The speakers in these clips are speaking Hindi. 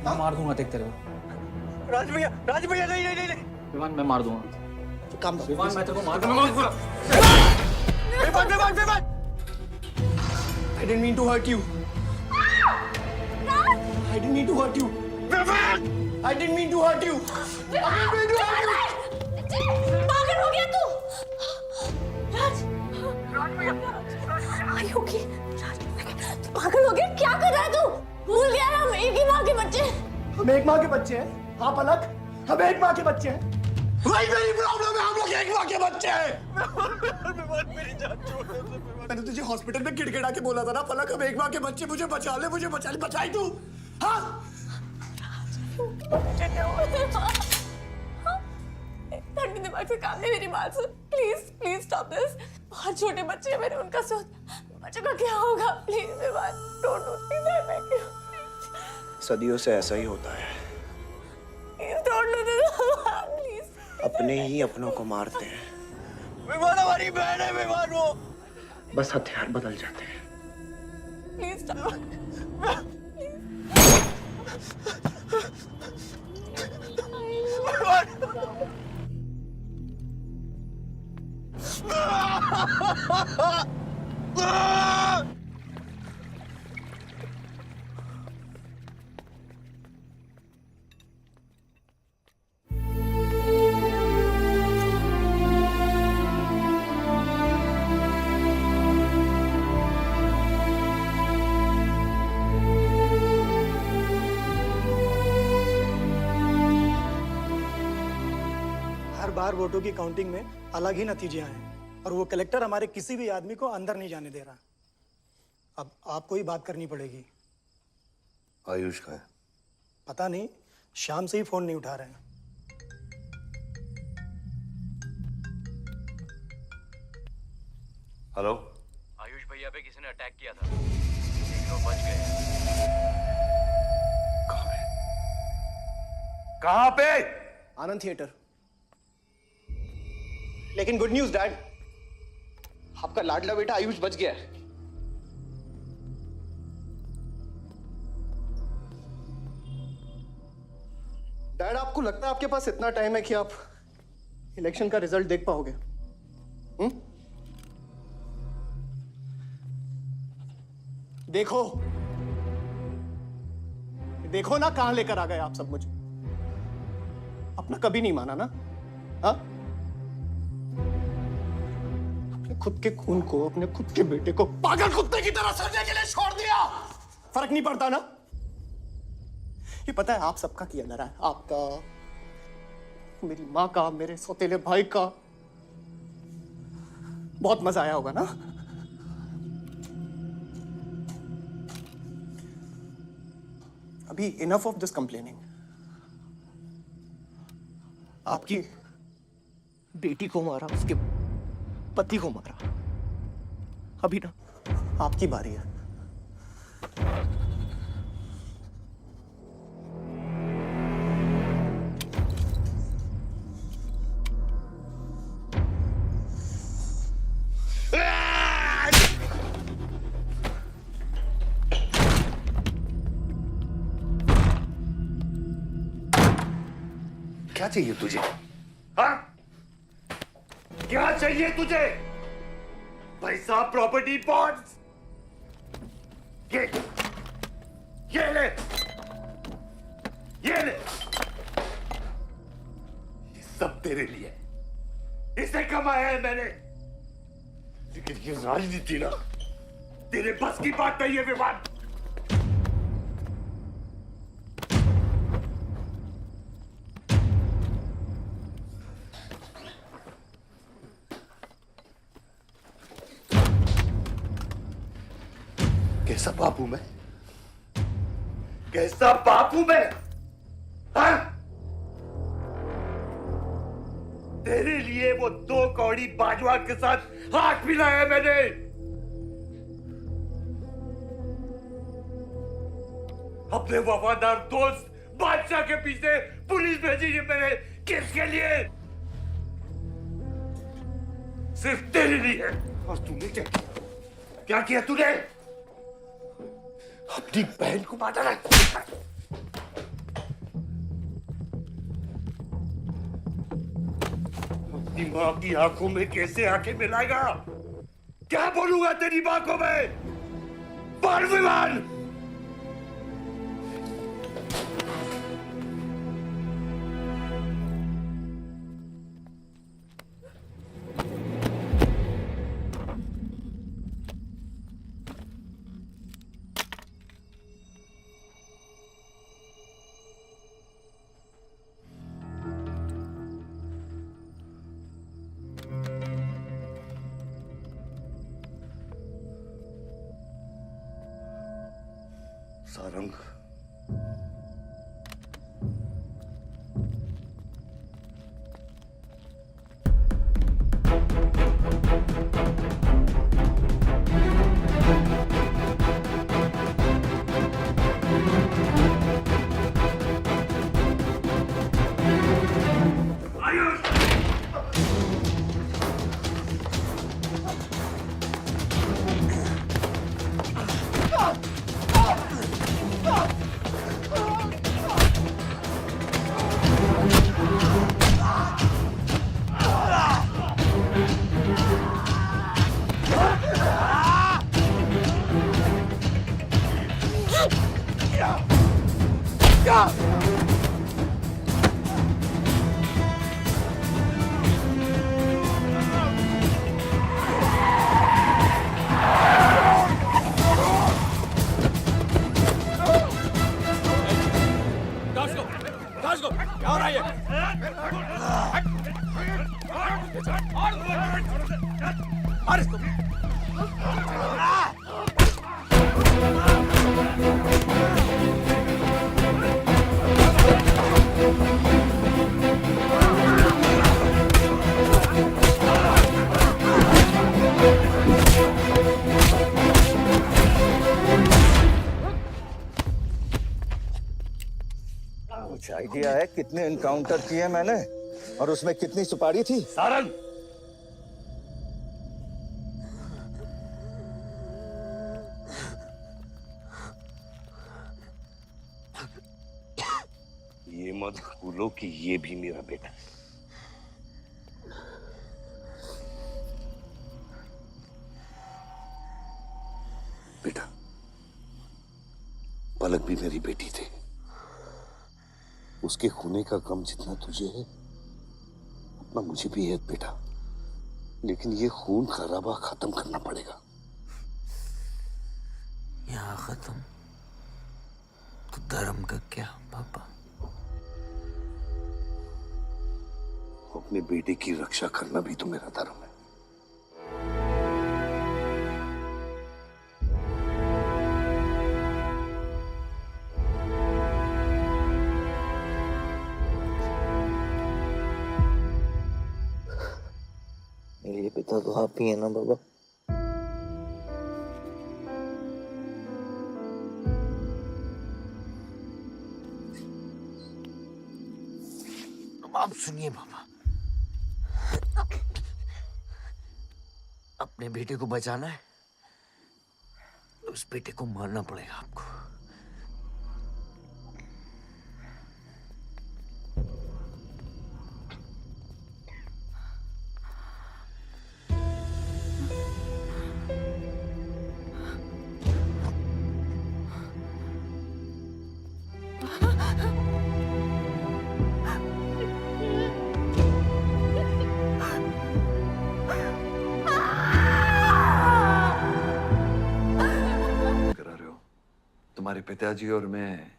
मैं मार दूंगा देख तेरे को। राज भैया नहीं नहीं नहीं विमान मैं मार दूंगा। काम दो विमान मैं तेरे को मार दूंगा। विमान I didn't mean to hurt you. I didn't mean to hurt you. I didn't mean to hurt you. पागल हो गया तू? राज Are you okay? राज तू पागल हो गया? क्या कर रहा है तू? भूल गया हम एक ही माँ के बच्चे। हम एक माँ के बच्चे हैं। हाँ पलक, हम एक माँ के बच्चे हैं। वही मेरी प्रॉब्लम है, हम लोग एक माँ के बच्चे हैं। मेरी जान छोड़ दे। मैंने तुझे हॉस्पिटल में गिड़गिड़ा के बोला था ना पलक, हम एक माँ के बच्चे, मुझे बचा ले, बचाई तू। हाँ? ठंडी दिमाग से काम नहीं, मेरी बात सुन। Please stop this. बहुत छोटे बच्चे हैं मेरे, उनका सोच बच्चों का क्या होगा। प्लीज विमान, don't do please, I beg you. सदियों से ऐसा ही होता है। Please don't do this please. अपने ही अपनों को मारते हैं। विमान हमारी बहन है, विमान वो। बस हथियार बदल जाते हैं। Please stop. हर बार वोटों की काउंटिंग में अलग ही नतीजे आए हैं और वो कलेक्टर हमारे किसी भी आदमी को अंदर नहीं जाने दे रहा। अब आपको ही बात करनी पड़ेगी। आयुष का है? पता नहीं, शाम से ही फोन नहीं उठा रहे हैं। हेलो, आयुष भैया पे किसी ने अटैक किया था, लेकिन वो बच गए। कहाँ पे? आनंद थिएटर। लेकिन गुड न्यूज डैड, आपका लाडला बेटा आयुष बच गया है। डैड, आपको लगता है आपके पास इतना टाइम है कि आप इलेक्शन का रिजल्ट देख पाओगे? देखो देखो ना, कहां लेकर आ गए आप सब मुझे। अपना कभी नहीं माना ना? हाँ, अपने खुद के खून को, अपने खुद के बेटे को पागल कुत्ते की तरह सड़ने के लिए छोड़ दिया। फर्क नहीं पड़ता ना? ये पता है आप सबका किया जा रहा है, आपका, मेरी माँ का, मेरे सौतेले भाई का। बहुत मजा आया होगा ना? अभी इनफ ऑफ दिस कंप्लेनिंग। आपकी बेटी को मारा, उसके पति को मारा, अभी ना आपकी बारी है। क्या चाहिए तुझे? हाँ? क्या चाहिए तुझे? पैसा, प्रॉपर्टी, बॉन्ड्स? ये ले, ये ले। ये सब तेरे लिए, इसे कमाया है मैंने। लेकिन ये राजनीति ना, तेरे बस की बात नहीं है विवाद। कैसा बाप हूं मैं? कैसा बाप हूं मैं? हाँ? तेरे लिए वो 2 कौड़ी बाजवा के साथ हाथ मिलाया मैंने। अपने वफादार दोस्त बादशाह के पीछे पुलिस भेजी है मैंने। किसके लिए? सिर्फ तेरे लिए। और तूने क्या किया? क्या किया तूने? अपनी बहन को मारा ना। अपनी माँ की आंखों में कैसे आंखें मिलाएगा? क्या बोलूंगा तेरी माँ को मैं? बोल विमान! सारंग, कुछ आइडिया है कितने एनकाउंटर किए मैंने और उसमें कितनी सुपारी थी? सारंग, ये मत भूलो कि ये भी मेरा बेटा है। बेटा, पलक भी मेरी बेटी थी। उसके खोने का गम जितना तुझे है उतना मुझे भी है बेटा, लेकिन ये खून खराबा खत्म करना पड़ेगा। यहाँ खत्म तो धर्म का क्या पापा? अपने बेटे की रक्षा करना भी तो मेरा धर्म है। मेरे पिता तो आप ही है ना बाबा? आप सुनिए बाबा, अपने बेटे को बचाना है तो उस बेटे को मारना पड़ेगा आपको। तुम्हारे पिताजी और मैं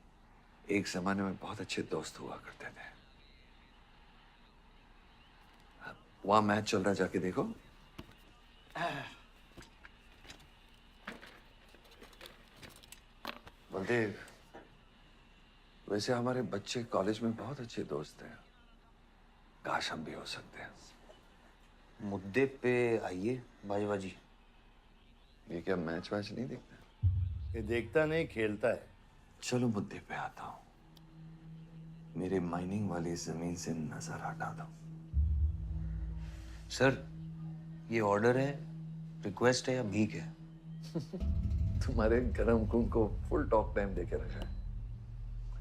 एक जमाने में बहुत अच्छे दोस्त हुआ करते थे। वहां मैच चल रहा, जाके देखो। बलदेव, वैसे हमारे बच्चे कॉलेज में बहुत अच्छे दोस्त हैं। काश हम भी हो सकते हैं। मुद्दे पे आइए बाजीबाजी। ये क्या मैच वैच नहीं देखता? ये देखता नहीं, खेलता है। चलो मुद्दे पे आता हूं। मेरे माइनिंग वाली जमीन से नजर हटा दो। सर, ये ऑर्डर है, रिक्वेस्ट है या भीख है? तुम्हारे गरम खून को फुल टॉक टाइम देके रखा है।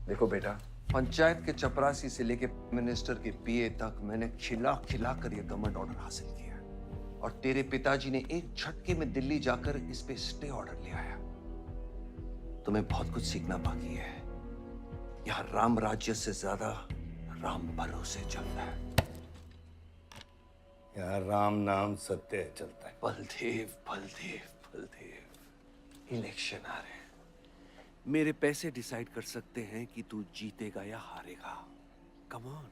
देखो बेटा, पंचायत के चपरासी से लेके मिनिस्टर के पीए तक मैंने खिला खिला कर ये गवर्नमेंट ऑर्डर हासिल किया और तेरे पिताजी ने एक झटके में दिल्ली जाकर इस पे स्टे ऑर्डर ले आया। तुम्हें बहुत कुछ सीखना बाकी है। यहाँ राम राज्य से ज्यादा राम भरोसे चलता है। यहाँ राम नाम सत्य चलता है। बलदेव बलदेव बलदेव, इलेक्शन आ रहे हैं। मेरे पैसे डिसाइड कर सकते हैं कि तू जीतेगा या हारेगा। Come on.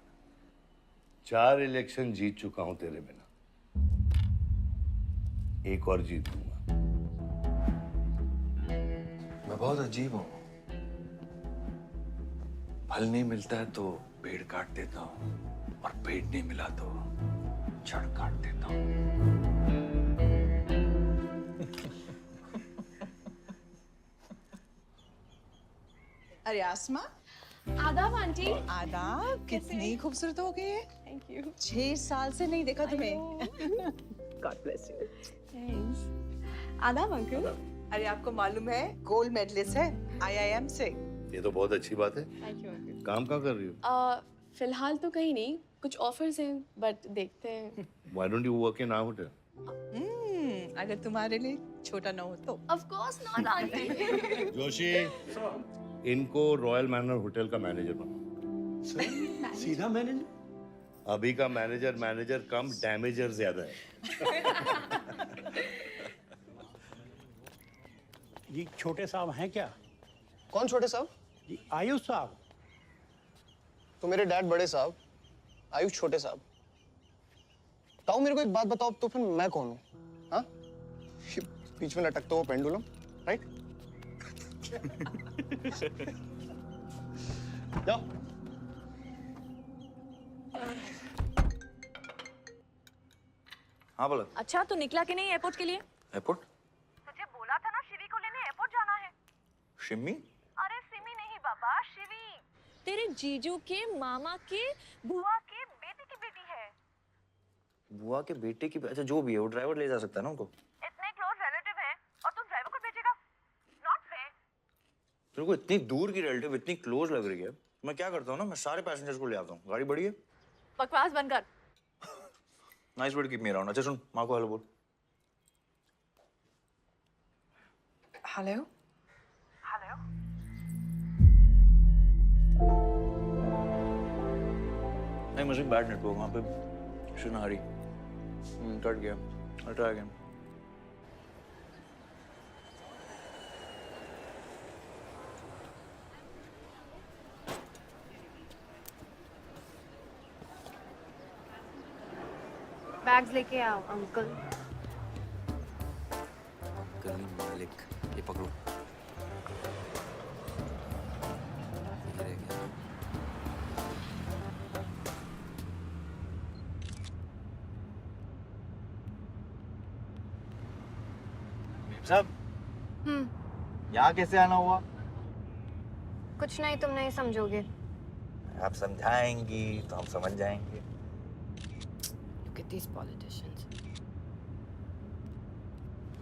4 इलेक्शन जीत चुका हूं तेरे बिना, एक और जीतूंगा। मैं बहुत अजीब हूं। फल नहीं मिलता है तो पेड़ काट देता हूं और पेड़ नहीं मिला तो जड़ काट देता हूं। अरे आसमा, आदाब आंटी। आदाब। कितनी खूबसूरत हो गई है। Thank you. 6 साल से नहीं देखा तुम्हें। God bless you. थैंक्स। आदाब अंकल। अरे आपको मालूम है गोल्ड मेडलिस्ट है IIM से। ये तो बहुत अच्छी बात है। Thank you uncle. काम कहाँ कर रही हो? फिलहाल तो कहीं नहीं, कुछ ऑफर्स हैं बट देखते हैं। Why don't you work in our hotel? अगर तुम्हारे लिए छोटा ना हो तो। Of course not aunty. Joshi, इनको रॉयल मैनर होटल का मैनेजर बना। सीधा मैनेजर? अभी का मैनेजर कम डैमेजर ज्यादा है। जी छोटे साहब हैं क्या? कौन छोटे साहब? जी आयुष साहब। तो मेरे डैड बड़े साहब, आयुष छोटे साहब। ताऊ मेरे को एक बात बताओ, तो फिर मैं कौन हूँ? हाँ? बीच में लटकता हुआ पेंडुलम, राइट? जाओ। हाँ बोलो। अच्छा तो निकला कि नहीं एयरपोर्ट के लिए? एयरपोर्ट? तुझे बोला था ना शिवी को लेने एयरपोर्ट जाना है। शिमी? अरे सिमी नहीं बाबा, शिवी। तेरे जीजू के मामा के बुआ के बेटे की बेटी है। बुआ के बेटे की? अच्छा जो भी है, वो ड्राइवर ले जा सकता है ना उनको? इतने क्लोज रिलेटिव हैं और तुम ड्राइवर को भेजेगा? Not fair. तेरे को इतनी दूर की रिलेटिव इतनी क्लोज लग रही है। मैं क्या करता हूँ ना, मैं सारे पैसेंजर्स को ले आता हूँ। गाड़ी बड़ी है। बकवास बंद कर। Nice word, keep me around. अच्छा सुन, माँ को हेलो बोल। हेलो। नहीं मुझे बैड नेटवर्क वहाँ पे। सुनारी कट गया। I'll try again. बैग्स लेके आओ अंकल। गली मालिक, ये पकड़ो। ये रह गया। साहब, यहाँ कैसे आना हुआ? कुछ नहीं, तुम नहीं समझोगे। आप समझाएंगी तो हम समझ जाएंगे। Look at these politicians.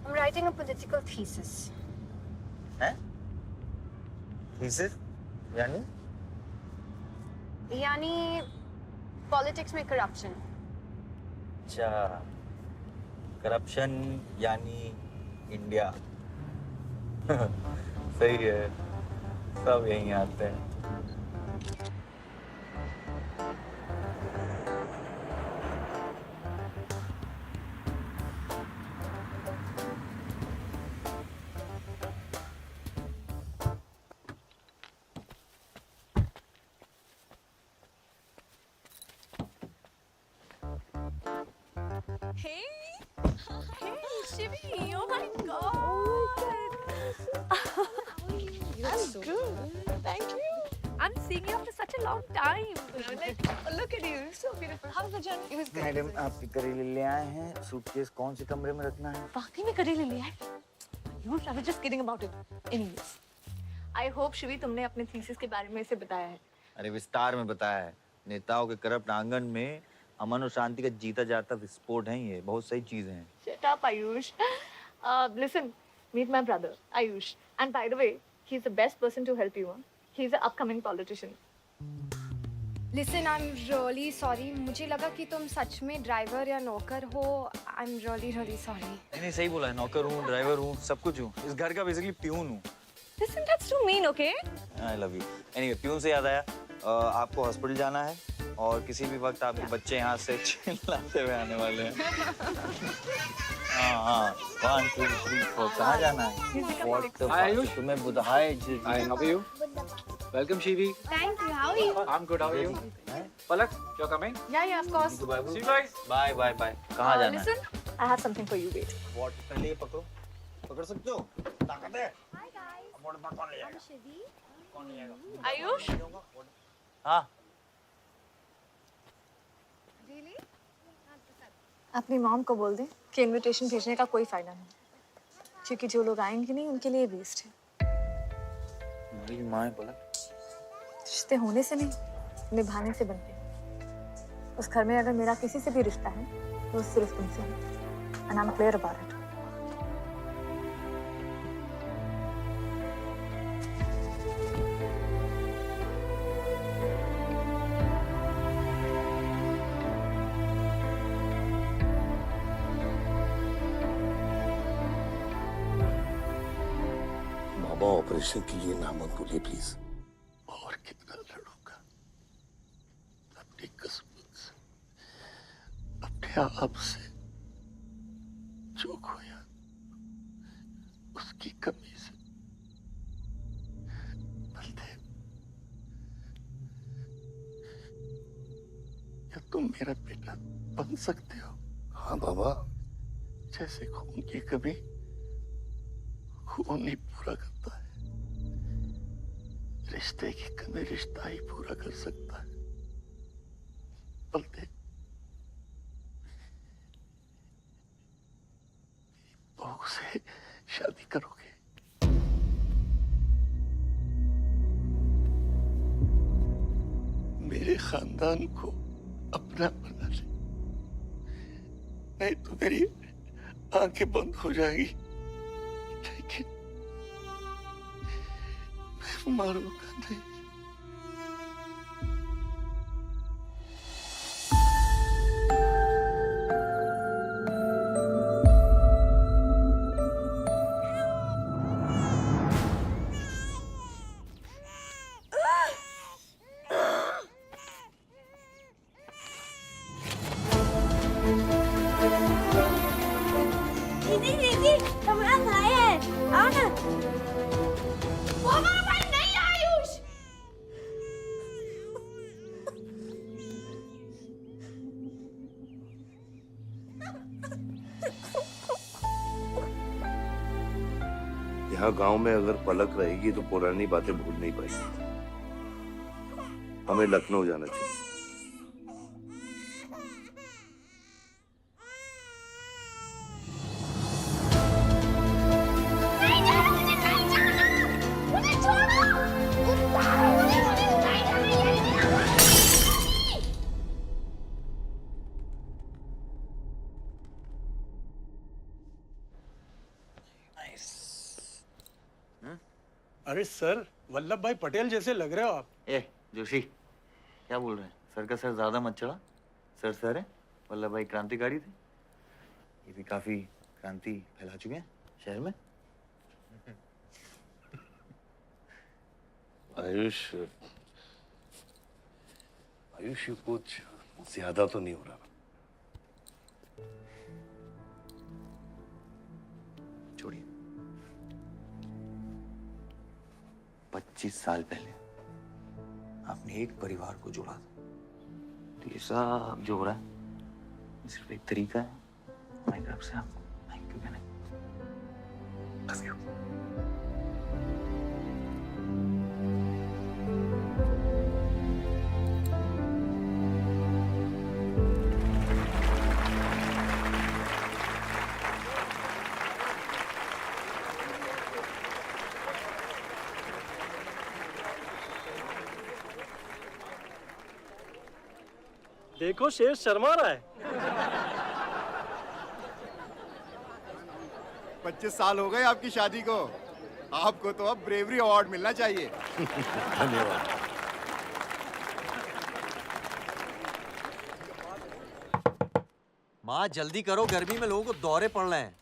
I'm writing a political thesis. हैं? थीसिस? यानी? यानी पॉलिटिक्स में करप्शन। अच्छा, करप्शन यानी इंडिया। सही है, सब यहीं आते हैं। Hey, hey, Shivi! Oh my God! I'm good. Thank you. I'm seeing you after such a long time. Like, look at you, so beautiful. How was the journey? It was good. Madam, आप करेले ले आए हैं। सूटकेस कौन से कमरे में रखना है? वाकई में करेले लिया है? I was just kidding about it. Anyways, I hope Shivi तुमने अपने थीसिस के बारे में इसे बताया है। अरे विस्तार में बताया है। नेताओं के करप्ट आंगन में अमन और शांति का जीता जाता विस्फोट है। ये बहुत सही चीजें हैं। Shut up, Ayush. Listen, meet my brother, Ayush. And by the way, he's the best person to help you. He's an upcoming politician. Listen, I am really sorry. मुझे लगा कि तुम सच में ड्राइवर या नौकर हो। I am really sorry. नहीं सही बोला है, नौकर हूँ, ड्राइवर हूँ, सब कुछ हूँ। इस घर का बेसिकली प्यून हूँ। Listen, that's to mean, okay? I love you. Anyway, peon से याद आया, आपको हॉस्पिटल जाना है और किसी भी वक्त आपके बच्चे यहाँ से चिल्लाते हुए आने वाले हैं। हाँ 1 2 3 4 कहाँ जाना है? आयुष, तुम्हें बुधाए hi, how are you? Welcome Shivi. Thank you. How are you? I am good, how are you? Palak, you are coming? Yeah of course. See you guys. Bye bye bye. कहाँ जाना है? Listen, I have something for you, wait. What? पहले ये पकड़ो, पकड़ सकते हो? ताकत है? हाय गाइस, अब बोर्ड पर कौन ले जाएगा? शिवी। कौन ले जाएगा? आयुष, हाँ अपनी मॉम को बोल दे कि इनविटेशन भेजने का कोई फायदा नहीं, क्योंकि जो लोग आएंगे नहीं उनके लिए वेस्ट है। मेरी माँ है पलक। रिश्ते होने से नहीं, निभाने से बनते हैं। उस घर में अगर मेरा किसी से भी रिश्ता है तो सिर्फ तुमसे है। And I am clear about it. Mama operation के लिए ना मत बोलिए प्लीज। और कितना लड़ूंगा अपनी किस्मत से, अपने आप से। जो खोया उसकी कमी से। बलदेव, क्या तुम मेरा बेटा बन सकते हो? हाँ बाबा। जैसे खून की कमी खून ही पूरा करता है, रिश्ते की कमी रिश्ता ही पूरा कर सकता है। बलदेव, बहू से शादी करोगे? मेरे खानदान को अपना बना ले, नहीं तो मेरी आंखें बंद हो जाएगी। लेकिन मैं मारूंगा नहीं। दीदी, कमरा खाए हैं। आओ ना। वो हमारा भाई नहीं है, आयुष। यहाँ गांव में अगर पलक रहेगी तो पुरानी बातें भूल नहीं पाएगी। हमें लखनऊ जाना चाहिए। नहीं जाना, मुझे नहीं जाना। मुझे छोड़ो। मुझे नहीं जाना। अरे सर, वल्लभ भाई पटेल जैसे लग रहे हो आप। ए जोशी, क्या बोल रहे हैं? सर का सर ज्यादा मत चढ़ा। सर है, वल्लभ भाई क्रांतिकारी थे। ये भी काफी क्रांति फैला चुके हैं शहर में। आयुष, आयुष ये कुछ ज्यादा तो नहीं हो रहा? छोड़िए। 25 साल पहले आपने एक परिवार को जोड़ा था, तो ये सब जो हो रहा है सिर्फ एक तरीका है हमारी तरफ से आपको थैंक यू कहने। Love you. देखो शेर शर्मा रहा है। 25 साल हो गए आपकी शादी को। आपको तो अब ब्रेवरी अवार्ड मिलना चाहिए। धन्यवाद। माँ जल्दी करो, गर्मी में लोगों को दौरे पड़ रहे हैं।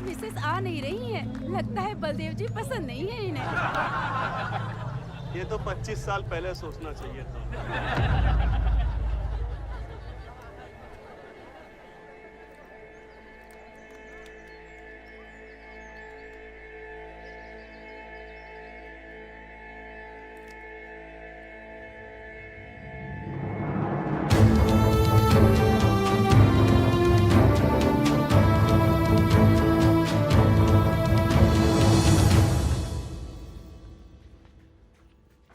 मिसेस आ नहीं रही है, लगता है बलदेव जी पसंद नहीं है इन्हें। ये तो 25 साल पहले सोचना चाहिए था।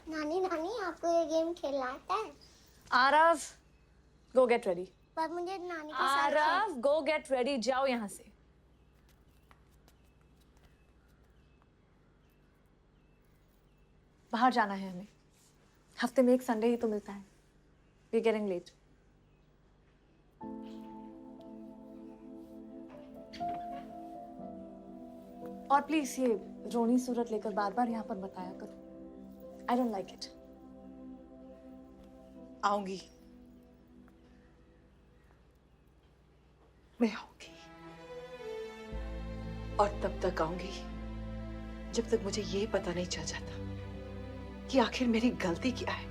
नानी नानी आपको ये गेम खेलना आता है? आरव, गो गेट रेडी। पर मुझे नानी के साथ आरव, गो गेट रेडी, जाओ यहाँ से। बाहर जाना है हमें। हफ्ते में एक संडे ही तो मिलता है। We are getting late. और प्लीज ये रोनी सूरत लेकर बार बार यहाँ पर बताया करो। I don't like it. आऊंगी, मैं आऊंगी, और तब तक आऊंगी जब तक मुझे ये पता नहीं चल जाता कि आखिर मेरी गलती क्या है।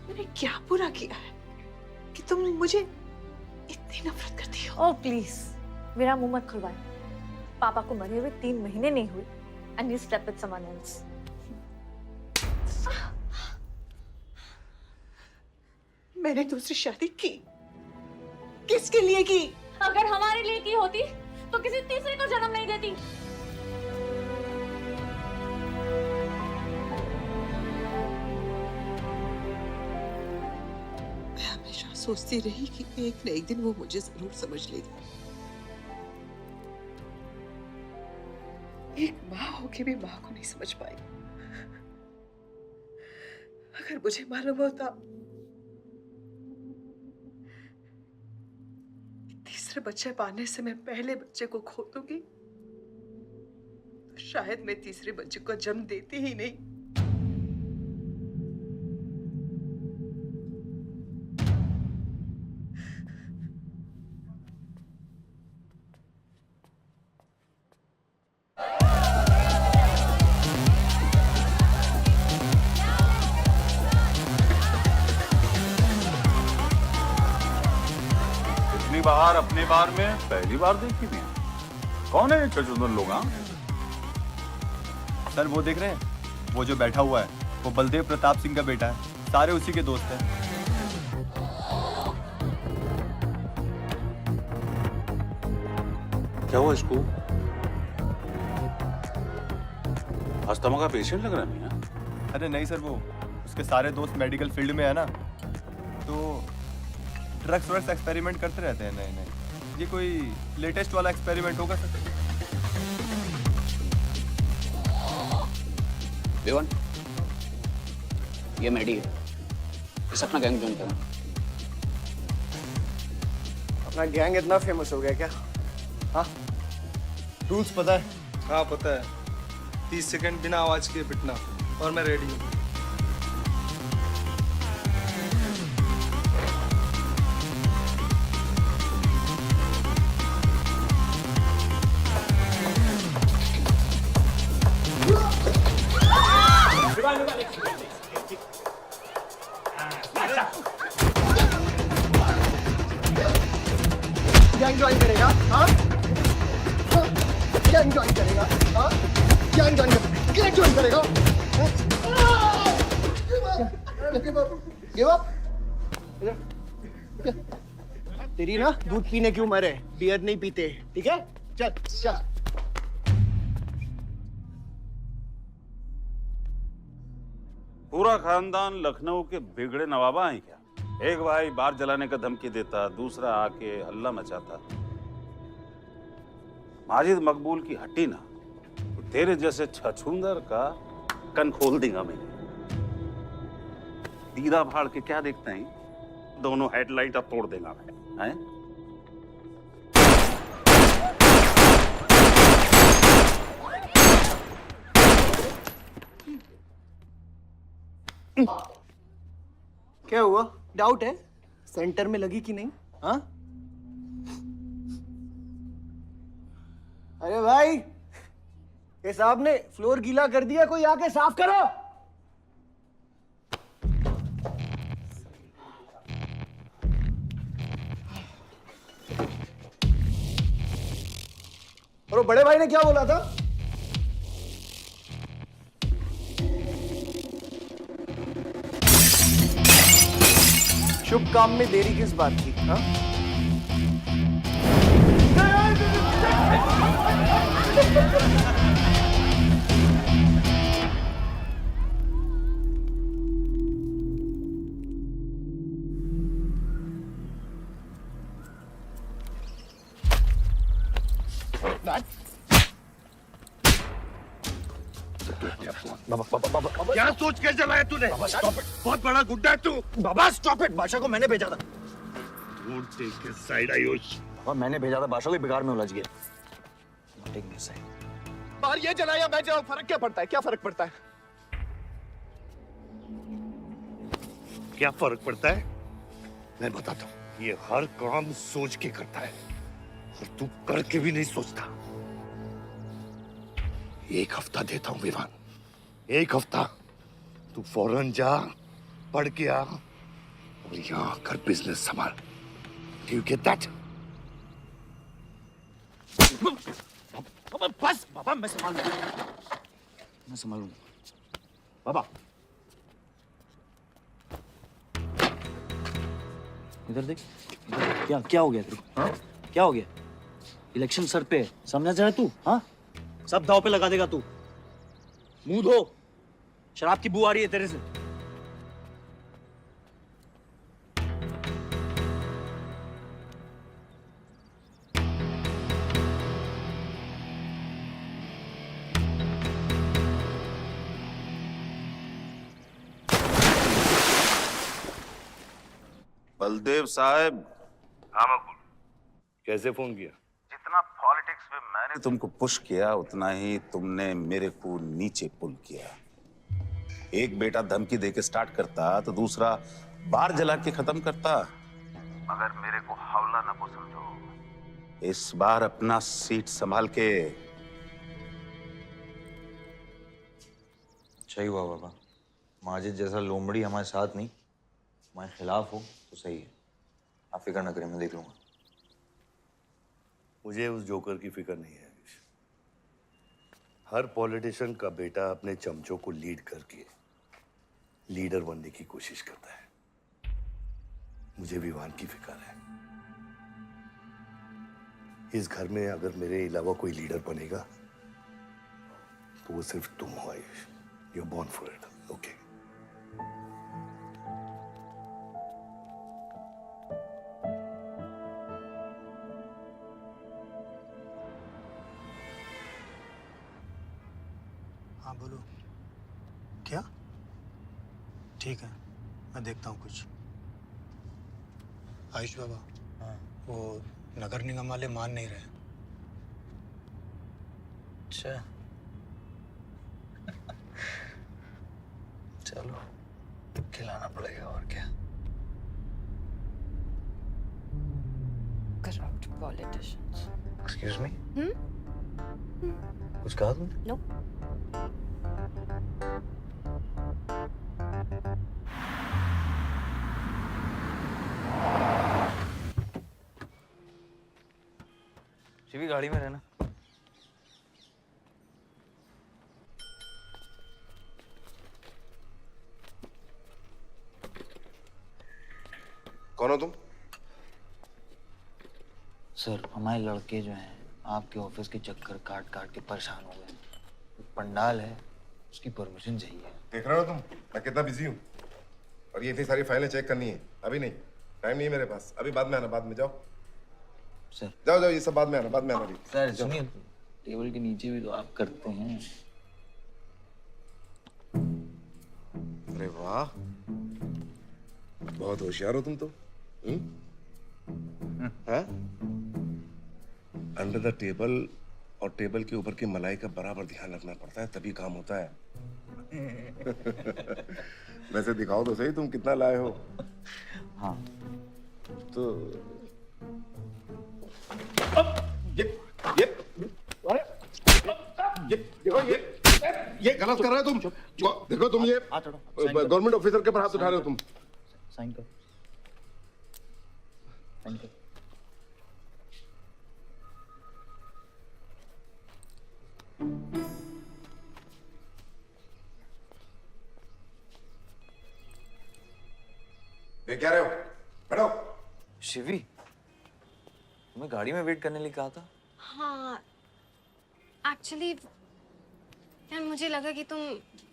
मैंने क्या बुरा किया है कि तुम मुझे इतनी नफरत करती हो? ओह प्लीज, मेरा मुंह मत खुलवाए। पापा को मरे हुए 3 महीने नहीं हुए and you slept with someone else. मैंने दूसरी शादी की, किसके लिए की? अगर हमारे लिए की होती तो किसी तीसरे को जन्म नहीं देती। मैं हमेशा सोचती रही कि एक न एक दिन वो मुझे जरूर समझ लेगी। एक माँ होके भी माँ को नहीं समझ पाई। अगर मुझे मालूम होता तीसरे बच्चे पाने से मैं पहले बच्चे को खो दूंगी तो शायद मैं तीसरे बच्चे को जन्म देती ही नहीं। बाहर अपने बार में पहली बार देखी थी। कौन है चचुंदर लोग? सर वो देख रहे हैं, वो जो बैठा हुआ है वो बलदेव प्रताप सिंह का बेटा है। सारे उसी के दोस्त हैं। क्या हुआ इसको? अस्थमा का पेशेंट लग रहा है मियां। अरे नहीं सर, वो उसके सारे दोस्त मेडिकल फील्ड में है ना, तो ड्रग्स एक्सपेरिमेंट करते रहते हैं। नहीं ये कोई लेटेस्ट वाला एक्सपेरिमेंट होगा सर। विवन, ये मेडी है, इस अपना गैंग ज्वाइन करना। अपना गैंग इतना फेमस हो गया क्या? हाँ, रूल्स पता है? हाँ पता है। 30 सेकंड बिना आवाज के पिटना, और मैं रेडी हूँ। गैंग ज्वाइन करेगा? हाँ, गैंग ज्वाइन करेगा? हाँ, गैंग ज्वाइन करेगा? Give up. तेरी ना दूध पीने की उम्र है, बियर नहीं पीते, ठीक है? चल चल। पूरा खानदान लखनऊ के बिगड़े नवाबा हैं क्या? एक भाई बार जलाने का धमकी देता, दूसरा आके हल्ला मचाता। माजिद मकबूल की हट्टी ना, तो तेरे जैसे छछूंदर का कन खोल देगा मैं। दीदा फाड़ के क्या देखते हैं? दोनों हेडलाइट अब तोड़ देगा मैं। हैं? क्या हुआ? डाउट है सेंटर में लगी कि नहीं? हाँ? अरे भाई, ये साहब ने फ्लोर गीला कर दिया, कोई आके साफ करो। और वो बड़े भाई ने क्या बोला था? शुभ काम में देरी किस बात की? हाँ? क्या सोच के चलाया तूने? बहुत बड़ा गुड्डा है तू। बाबा स्टॉप इट, बादशाह को मैंने भेजा था। Don't take his side, Ayush. बाबा मैंने भेजा था, बादशाह को बेकार में उलझ गया। Not taking his side. बाहर ये जलाया मैं जलाऊं, फर्क क्या पड़ता है? क्या फर्क पड़ता है? क्या फर्क पड़ता है? मैं बताता हूँ। ये हर काम सोच के करता है और तू करके भी नहीं सोचता। एक हफ्ता देता हूँ विवान, एक हफ्ता। तू फौरन जा, पढ़ के आ और यहाँ आकर बिजनेस संभाल। Do you get that? बस बाबा, मैं संभालूंगा। बाबा इधर देख, क्या क्या हो गया तेरे को? हाँ? क्या हो गया? इलेक्शन सर पे, समझा जाए तू? हाँ? सब दाव पे लगा देगा तू। मुंह धो, शराब की बू आ रही है तेरे से। बलदेव साहब। हाँ मकबूल, कैसे फोन किया? जितना पॉलिटिक्स में मैंने तुमको पुश किया, उतना ही तुमने मेरे को नीचे पुल किया। एक बेटा धमकी देके स्टार्ट करता तो दूसरा बार जला के खत्म करता। मगर मेरे को हौला ना को समझो। इस बार अपना सीट संभाल के। सही हुआ बाबा, माजिद जैसा लोमड़ी हमारे साथ नहीं, हमारे खिलाफ हो तो सही है। आप फिक्र ना करें, मैं देख लूंगा। मुझे उस जोकर की फिक्र नहीं है। हर पॉलिटिशियन का बेटा अपने चमचों को लीड करके लीडर बनने की कोशिश करता है। मुझे विवान की फिक्र है। इस घर में अगर मेरे अलावा कोई लीडर बनेगा तो वो सिर्फ तुम हो Ayush. You're born for it, okay? हाँ बोलो। क्या? ठीक है, मैं देखता हूँ कुछ। आयुष बाबा, हाँ, वो नगर निगम वाले मान नहीं रहे। अच्छा, चलो खिलाना पड़ेगा और क्या। Corrupt politicians. एक्सक्यूज मी, कुछ कहा तुमने? No. शिवी गाड़ी में रहना। कौन हो तुम? सर, हमारे लड़के जो हैं आपके ऑफिस के चक्कर काट काट के परेशान हो गए। एक पंडाल है, उसकी परमिशन चाहिए। देख रहे हो तुम मैं कितना बिजी हूँ, और ये इतनी सारी फाइलें चेक करनी है। अभी नहीं, टाइम नहीं है मेरे पास। अभी बाद में आना, बाद में जाओ। सर जाओ जाओ, ये सब बाद में आना, बाद में आना। अभी सर सुनिए, टेबल के नीचे भी तो आप करते हैं। अरे वाह, बहुत होशियार हो तुम तो। अंडर द टेबल और टेबल के ऊपर की मलाई का बराबर ध्यान रखना पड़ता है, तभी काम होता है। वैसे दिखाओ तो सही तुम कितना लाए हो। हाँ तो ये गलत कर रहे हो तुम। देखो तुम ये गवर्नमेंट ऑफिसर के ऊपर हाथ उठा रहे हो तुम। साइन कर, साइन कर। ये क्या रहे हो? बैठो। शिवी, तुम्हें गाड़ी में वेट करने लिए कहा था। हाँ एक्चुअली यार मुझे लगा कि तुम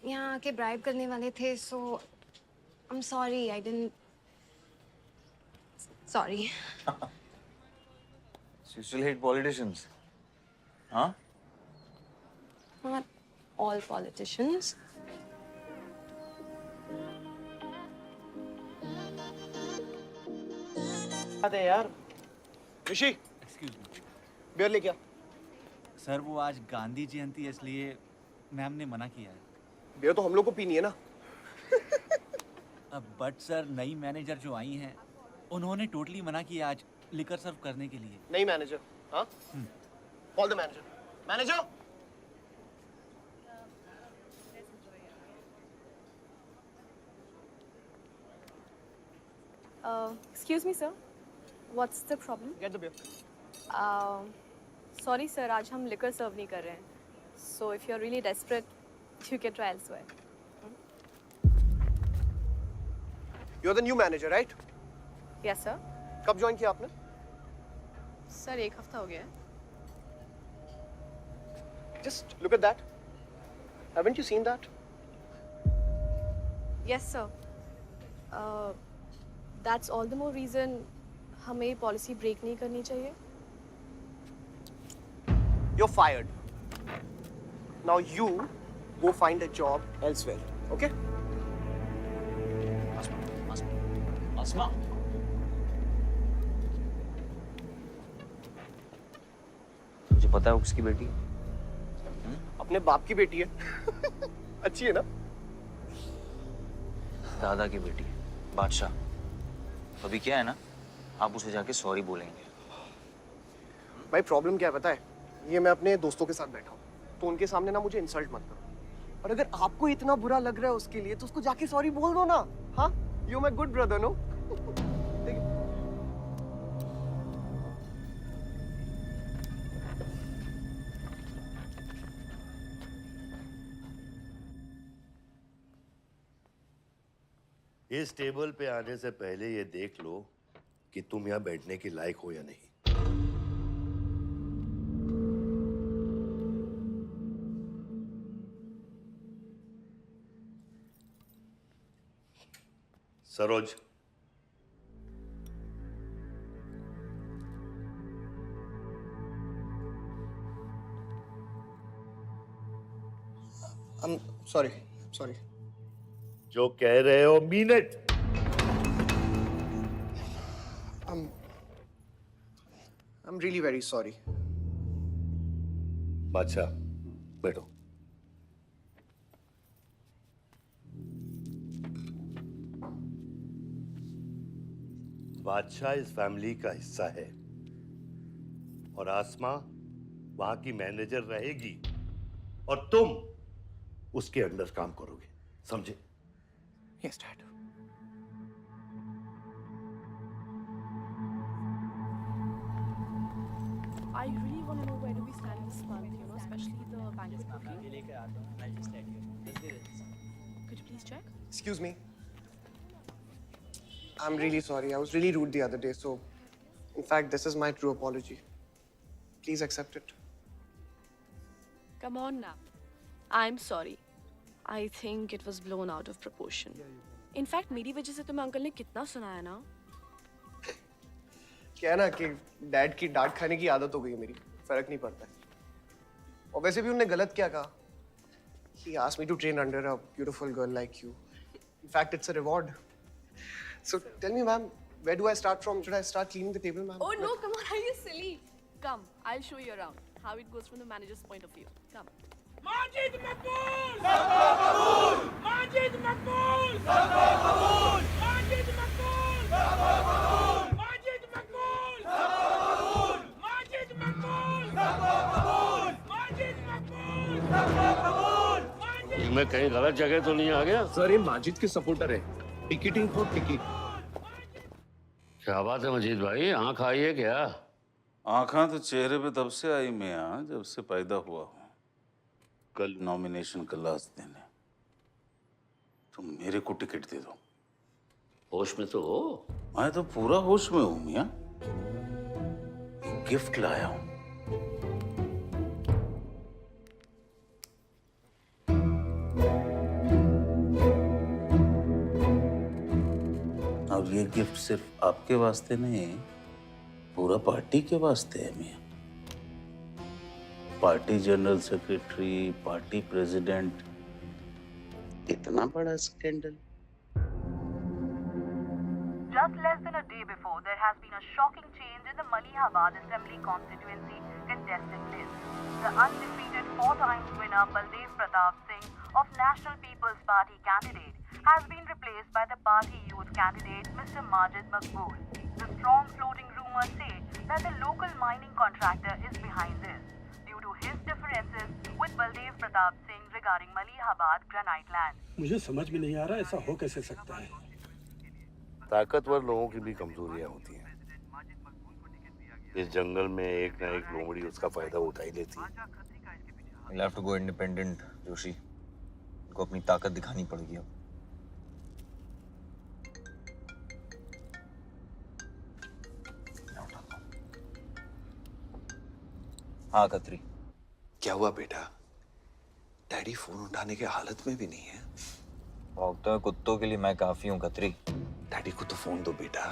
यहाँ आके ब्राइब करने वाले थे, so I am sorry, I didn't, sorry. You still hate politicians, huh? Not all politicians. अरे यार ऋषि, एक्सक्यूज मी बियर ले क्या? सर, वो आज गांधी जयंती है इसलिए मैम ने मना किया है। बियर तो हम लोग को पीनी है ना। अब बट सर, नई मैनेजर जो आई हैं उन्होंने टोटली मना किया आज लिकर सर्व करने के लिए। नहीं मैनेजर, हाँ? Call the manager. Manager, Excuse me, sir. What's the problem? get the beer. Sorry, sir. आज हम liquor serve नहीं कर रहे हैं. So if you're really desperate, you can try elsewhere. You're the new manager, right? Yes, sir. कब ज्वाइन किया आपने? Sir, एक हफ्ता हो गया है. Just look at that. Haven't you seen that? Yes, sir. That's all the more reason हमें ये policy break नहीं करनी चाहिए. You're fired. Now you go find a job elsewhere, okay? आसमा, मुझे पता है वो किसकी बेटी है। अपने बाप की बेटी है। अच्छी है ना? दादा की बेटी है, बादशाह। अभी क्या है ना, आप उसे जाके सॉरी बोलेंगे। भाई प्रॉब्लम क्या है पता है? ये मैं अपने दोस्तों के साथ बैठा हूँ, तो उनके सामने ना मुझे इंसल्ट मत करो। और अगर आपको इतना बुरा लग रहा है उसके लिए, तो उसको जाके सॉरी बोल दो ना। हाँ, you my good brother, no? इस टेबल पे आने से पहले ये देख लो कि तुम यहाँ बैठने के लायक हो या नहीं। सरोज, सॉरी। जो कह रहे हो mean it. I'm really very sorry. बादशाह, बैठो। बादशाह इस फैमिली का हिस्सा है और आसमा वहां की मैनेजर रहेगी और तुम उसके अंडर काम करोगे, समझे? Yes, Dad. I really want to know where do we stand this month, you know, especially the banquet booking. Could you please check? Excuse me. I'm really sorry. I was really rude the other day, so in fact, this is my true apology. Please accept it. Come on now. I'm sorry. I think it was blown out of proportion. In fact, मेरी वजह से तुम्हें अंकल ने कितना सुनाया ना? क्या है ना कि डैड की डांट खाने की आदत हो गई है मेरी, फर्क नहीं पड़ता है। और वैसे भी उन्होंने गलत क्या कहा? He asked me to train under a beautiful girl like you. In fact, it's a reward. So tell me, ma'am, where do I start from? Should I start cleaning the table, ma'am? Oh no, come on, are you silly? Come, I'll show you around how it goes from the manager's point of view. Come. Majid मकबूल माजिद मकबूल माजिद मकबूल माजिद मकबूल माजिद मकबूल माजिद मकबूल मैं कहीं गलत जगह तो नहीं आ गया? सर ये माजिद के सपोर्टर है, टिकटिंग फॉर टिकट। क्या बात है मजीद भाई, आंख आई है क्या? आंखें तो चेहरे पे तब से आई मियाँ जब से पैदा हुआ हूँ। कल नॉमिनेशन का लास्ट दिन है, तुम मेरे को टिकट दे दो। होश में तो हो? मैं तो पूरा होश में हूँ मियाँ। गिफ्ट लाया हूँ। अब ये गिफ्ट सिर्फ आपके वास्ते नहीं, पूरा पार्टी के वास्ते है मियाँ। Party general secretary, party president, इतना बड़ा scandal. Just less than a day before, there has been a shocking change in the Malihabad Assembly constituency contestant list. The undefeated 4 times winner Baldev Pratap Singh of National People's Party candidate has been replaced by the party youth candidate Mr. Majid Maqbool. The strong floating rumors say that the local mining contractor is behind this due to his differences with Baldev Pratap Singh regarding Malihabad granite land. मुझे समझ में नहीं आ रहा ऐसा हो कैसे सकता है। ताकतवर लोगों की भी कमजोरियां होती हैं। इस जंगल में एक ना एक लोमड़ी उसका फायदा उठा ही लेती है। You'll have to go independent, Joshi. को अपनी ताकत दिखानी पड़ेगी अब। हाँ खत्री। क्या हुआ बेटा? डैडी फोन उठाने के हालत में भी नहीं है। भौंकते हुए कुत्तों के लिए मैं काफी हूँ खत्री। डैडी को तो फोन दो बेटा,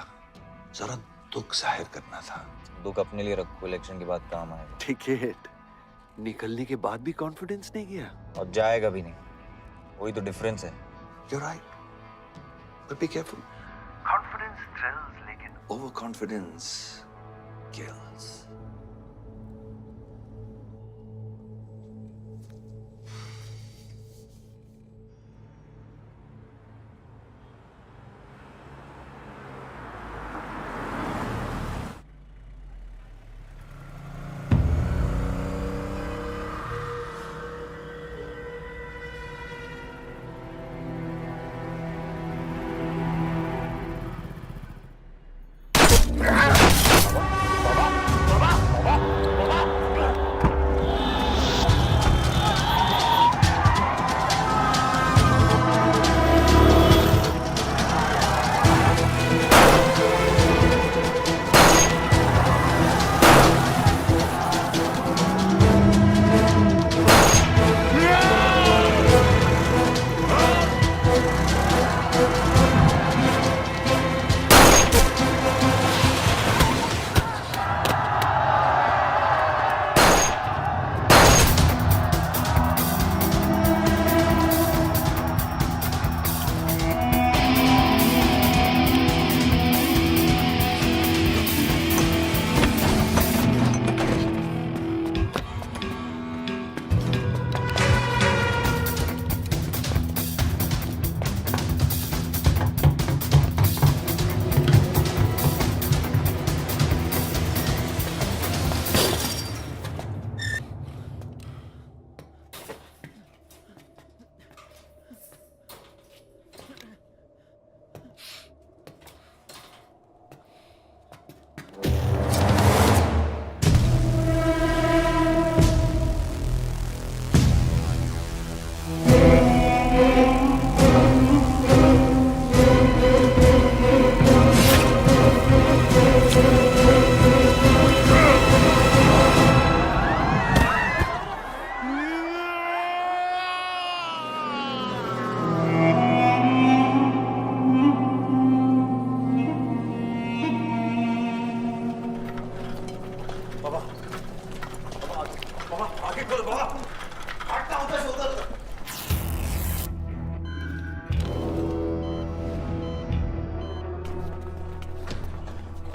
जरा दुख जाहिर करना था। दुख अपने लिए रखो, इलेक्शन के बाद काम आएगा। टिकट निकलने के बाद भी कॉन्फिडेंस नहीं गया और जाएगा भी नहीं, वही तो डिफरेंस है। You're right, but be careful. Confidence thrills, लेकिन overconfidence kills.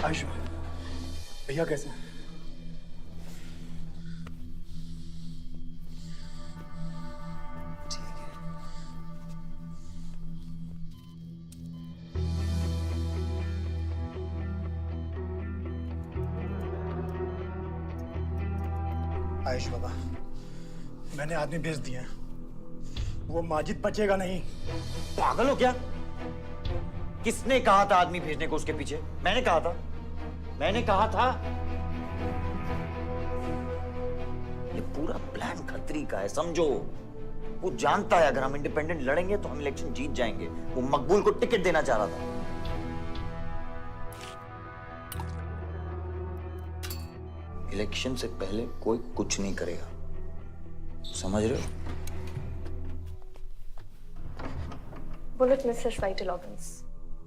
आयुष भैया कैसे हैं? आयुष बाबा, मैंने आदमी भेज दिए हैं। वो माजिद बचेगा नहीं। पागल हो क्या? किसने कहा था आदमी भेजने को उसके पीछे? मैंने कहा था। ये पूरा प्लान खतरी का है, समझो। वो जानता है अगर हम इंडिपेंडेंट लड़ेंगे तो हम इलेक्शन जीत जाएंगे। वो मकबूल को टिकट देना चाह रहा था। इलेक्शन से पहले कोई कुछ नहीं करेगा, समझ रहे हो? Bullet misses vital organs.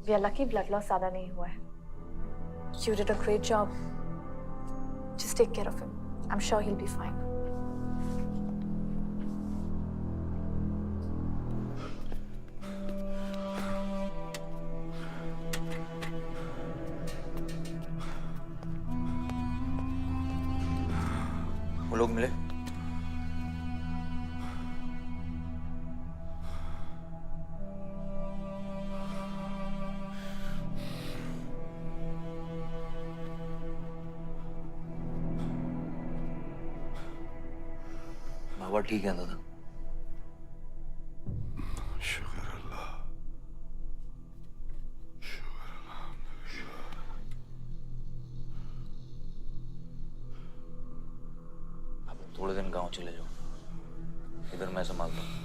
We are lucky blood loss ज्यादा नहीं हुआ है। You did a great job. Just take care of him. I'm sure he'll be fine. वो लोग मिले? बाबा ठीक है दादा? शुक्र अल्लाह, आप थोड़े दिन गांव चले जाओ, इधर मैं संभालता हूँ।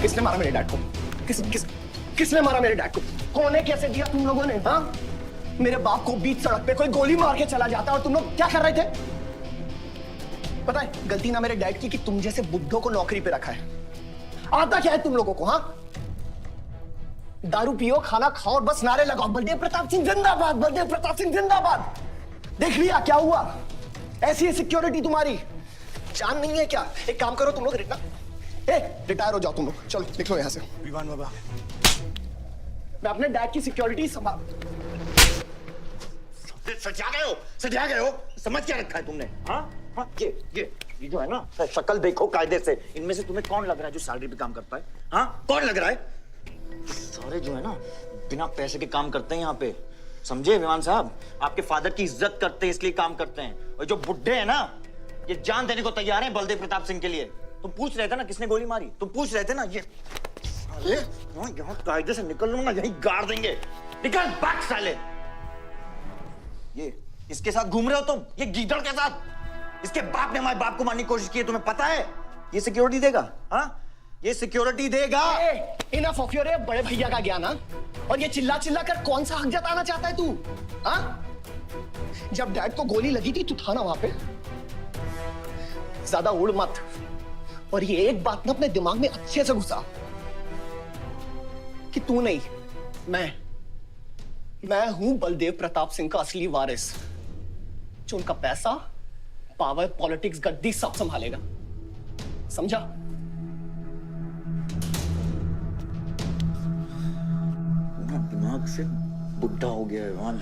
किसने मारा मेरे डैड को? किसने मारा मेरे डैड को? कौन है? कैसे दिया तुम लोगों ने? हाँ, मेरे बाप को बीच सड़क पे कोई गोली मार के चला जाता और तुम लोग क्या कर रहे थे? पता है गलती ना मेरे डैड की कि तुम जैसे बुड्ढों को नौकरी पे रखा है। आता क्या है तुम लोगों को? हाँ, दारू पियो, खाना खाओ और बस नारे लगाओ, बलदेव प्रताप सिंह जिंदाबाद, बलदेव प्रताप सिंह जिंदाबाद। देख लिया क्या हुआ? ऐसी है सिक्योरिटी तुम्हारी। जान नहीं है क्या? एक काम करो तुम लोग, रिटायर हो जाओ तुम लोग, चलो निकलो यहाँ से। विवान बाबा, मैं अपने डैड की सिक्योरिटी संभाल। सजा गए हो, समझ क्या रखा है तुमने? हाँ, ये जो है ना, शक्ल देखो कायदे से। इनमें से तुम्हें कौन लग रहा है जो सैलरी पे काम करता है? हाँ, कौन लग रहा है? सारे जो है ना बिना पैसे के काम करते हैं यहाँ पे, समझे विमान साहब? आपके फादर की इज्जत करते हैं इसलिए काम करते हैं। और जो बुड्ढे हैं ना, ये जान देने को तैयार हैं बलदेव प्रताप सिंह के लिए। तुम पूछ रहे थे ना किसने गोली मारी? तुम पूछ रहे थे ना? ये साले यहाँ कायदे से निकल लूंगा, यहीं गाड़ देंगे। निकल भाग साले। ये इसके साथ घूम रहे हो तुम, ये गीदड़ के साथ। इसके बाप ने हमारे बाप को मारने की कोशिश की है, तुम्हें पता है? ये सिक्योरिटी देगा? हाँ, ये सिक्योरिटी देगा। इनफ ऑफ योर बड़े भैया का ज्ञान। और ये चिल्ला चिल्ला कर कौन सा हक जताना चाहता है तू? हाँ, जब डैड को गोली लगी थी तू था ना वहां पे? ज्यादा उड़ मत। और ये एक बात ना अपने दिमाग में अच्छे से घुसा कि तू नहीं, मैं हूं बलदेव प्रताप सिंह का असली वारिस, जो उनका पैसा, पावर, पॉलिटिक्स, गद्दी सब संभालेगा। समझा? दिमाग से बुढ़ा हो गया है विमान।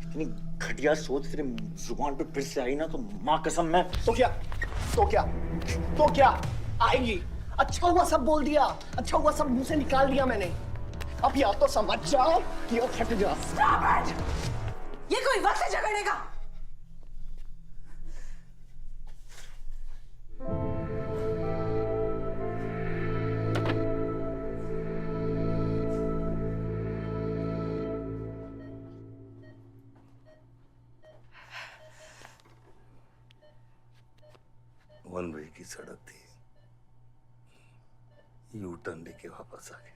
इतनी घटिया सोच तेरे जुबान पे फिर से आई ना तो मां कसम मैं तो क्या आएगी? अच्छा हुआ सब बोल दिया, अच्छा हुआ सब मुंह से निकाल दिया मैंने। अब या तो समझ जाओ या फट जाओ। ये कोई वक्त है झगड़ने का? वन वे की सड़क थी, यू टर्न लेके वापस आ गए।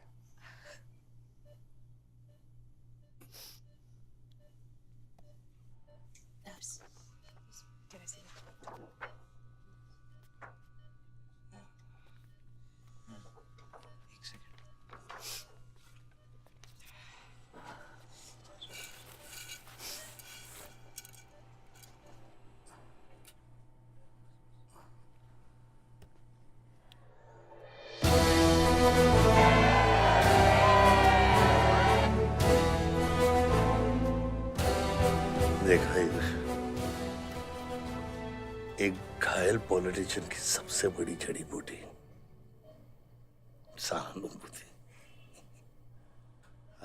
देखा आयुष, एक घायल पॉलिटिशियन की सबसे बड़ी जड़ी बूटी सहानुभूति।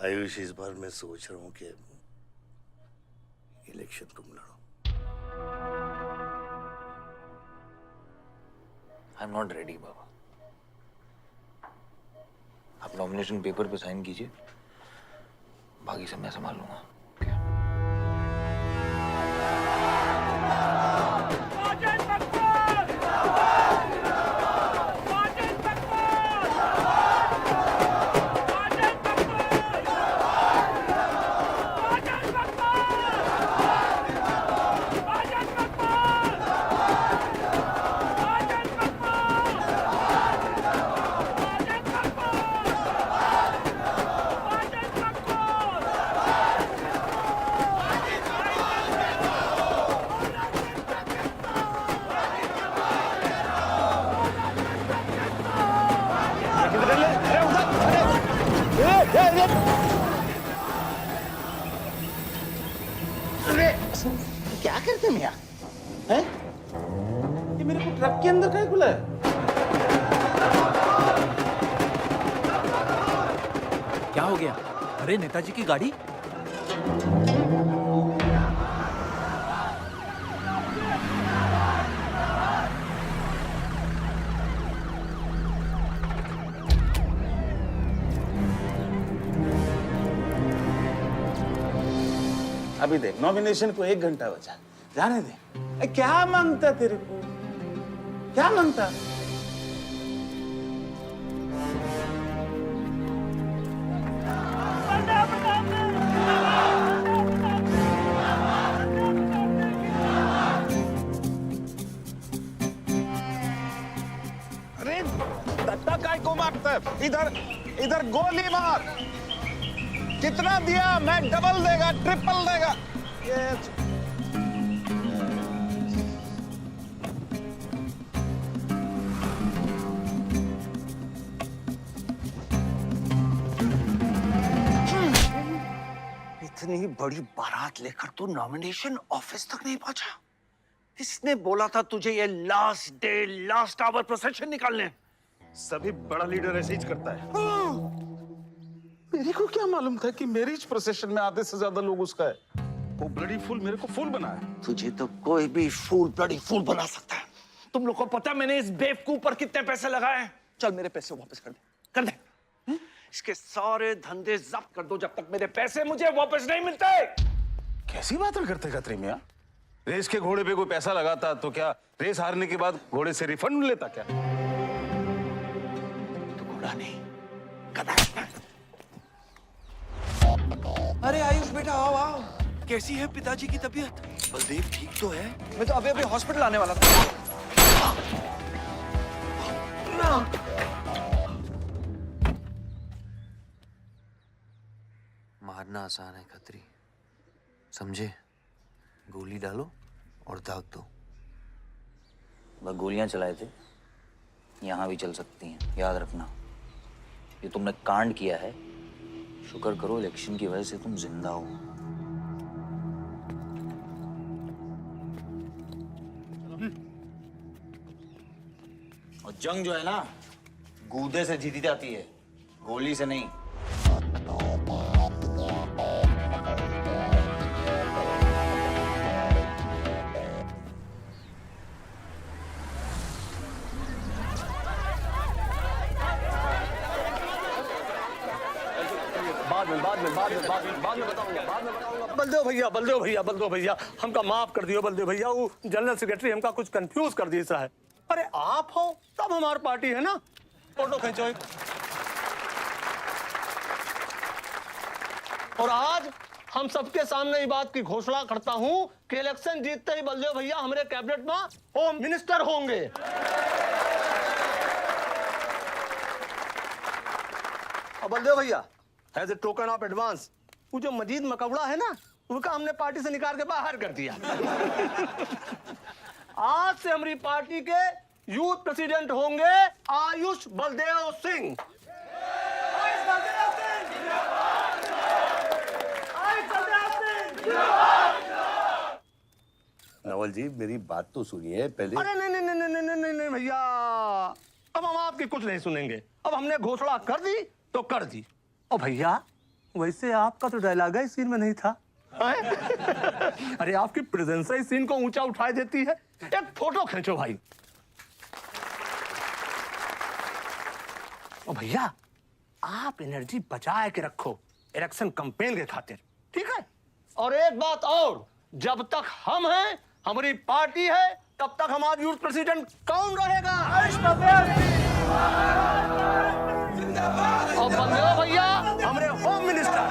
आयुष, इस बार मैं सोच रहा हूं कि इलेक्शन तुम लड़ो। आई एम नॉट रेडी बाबा। आप नॉमिनेशन पेपर पे साइन कीजिए, बाकी सब मैं संभाल लूंगा। क्या करते मियां? हैं? ये मेरे को ट्रक के अंदर कहीं खुला है? क्या हो गया? अरे नेताजी की गाड़ी। अभी देख, नॉमिनेशन को 1 घंटा बचा, जाने दे। क्या मांगता तेरे को? क्या मांगता? अरे दत्ता काय को मारता है? इधर गोली मार। कितना दिया? मैं डबल देगा, ट्रिपल देगा। इतनी बड़ी बारात लेकर तू नॉमिनेशन ऑफिस तक नहीं पहुंचा? किसने बोला था तुझे ये last day last hour procession निकालने? सभी बड़ा लीडर ऐसे ही करता है। मेरे को क्या मालूम था कि मैरिज प्रोसेशन में आधे से ज्यादा लोग उसका है। वो ब्लडी फूल मेरे को फूल बना है। तुझे तो कोई भी फूल ब्लडी फूल बना सकता है। तुम लोग को पता है मैंने इस बेवकूफ पर कितने पैसे लगाए हैं? चल मेरे पैसे वापस कर दे, कर दे। इसके सारे धंधे जब्त कर दो जब तक मेरे पैसे मुझे वापस नहीं मिलते। कैसी बातें करते खत्री मियां? रेस के घोड़े पे कोई पैसा लगाता तो क्या रेस हारने के बाद घोड़े से रिफंड लेता क्या? तो घोड़ा नहीं, गधा। अरे आयुष बेटा, आओ आओ। कैसी है पिताजी की तबीयत? बलदेव ठीक तो है? मैं तो अभी हॉस्पिटल आने वाला था। मारना आसान है खत्री, समझे? गोली डालो और दाग दो। बस गोलियां चलाए थे, यहां भी चल सकती हैं, याद रखना। ये तुमने कांड किया है, शुक्र करो इलेक्शन की वजह से तुम जिंदा हो। और जंग जो है ना, गूदे से जीती जाती है, गोली से नहीं। बाद में बताऊंगा। बलदेव भैया हमका माफ कर दियो। बलदेव भैया, वो जनरल सेक्रेटरी हमका कुछ कंफ्यूज कर दिया सा है। अरे आप हो तब हमारी पार्टी है ना। फोटो खींचो। और आज हम सबके सामने ये बात की घोषणा करता हूं कि इलेक्शन जीतते ही बलदेव भैया हमारे कैबिनेट में होम मिनिस्टर होंगे। और बलदेव भैया, as a token of advance, वो जो मजीद मकबड़ा है ना, उसका हमने पार्टी से निकाल के बाहर कर दिया। आज से हमारी पार्टी के यूथ प्रेसिडेंट होंगे आयुष बलदेव सिंह। धवल जी मेरी बात तो सुनिए पहले। अरे नहीं नहीं नहीं नहीं नहीं नहीं नहीं भैया, अब हम आपकी कुछ नहीं सुनेंगे। अब हमने घोषणा कर दी तो कर दी। और भैया वैसे आपका तो डायलॉग इस सीन में नहीं था। अरे आपकी प्रेजेंस इस सीन को ऊंचा उठा देती है। एक फोटो खींचो भाई। और भैया आप एनर्जी बचा के रखो इलेक्शन कैंपेन के खातिर, ठीक है? और एक बात और, जब तक हम हैं, हमारी पार्टी है, तब तक हमारा यूथ प्रेसिडेंट कौन रहेगा? और बंदे हो भैया हमारे home minister.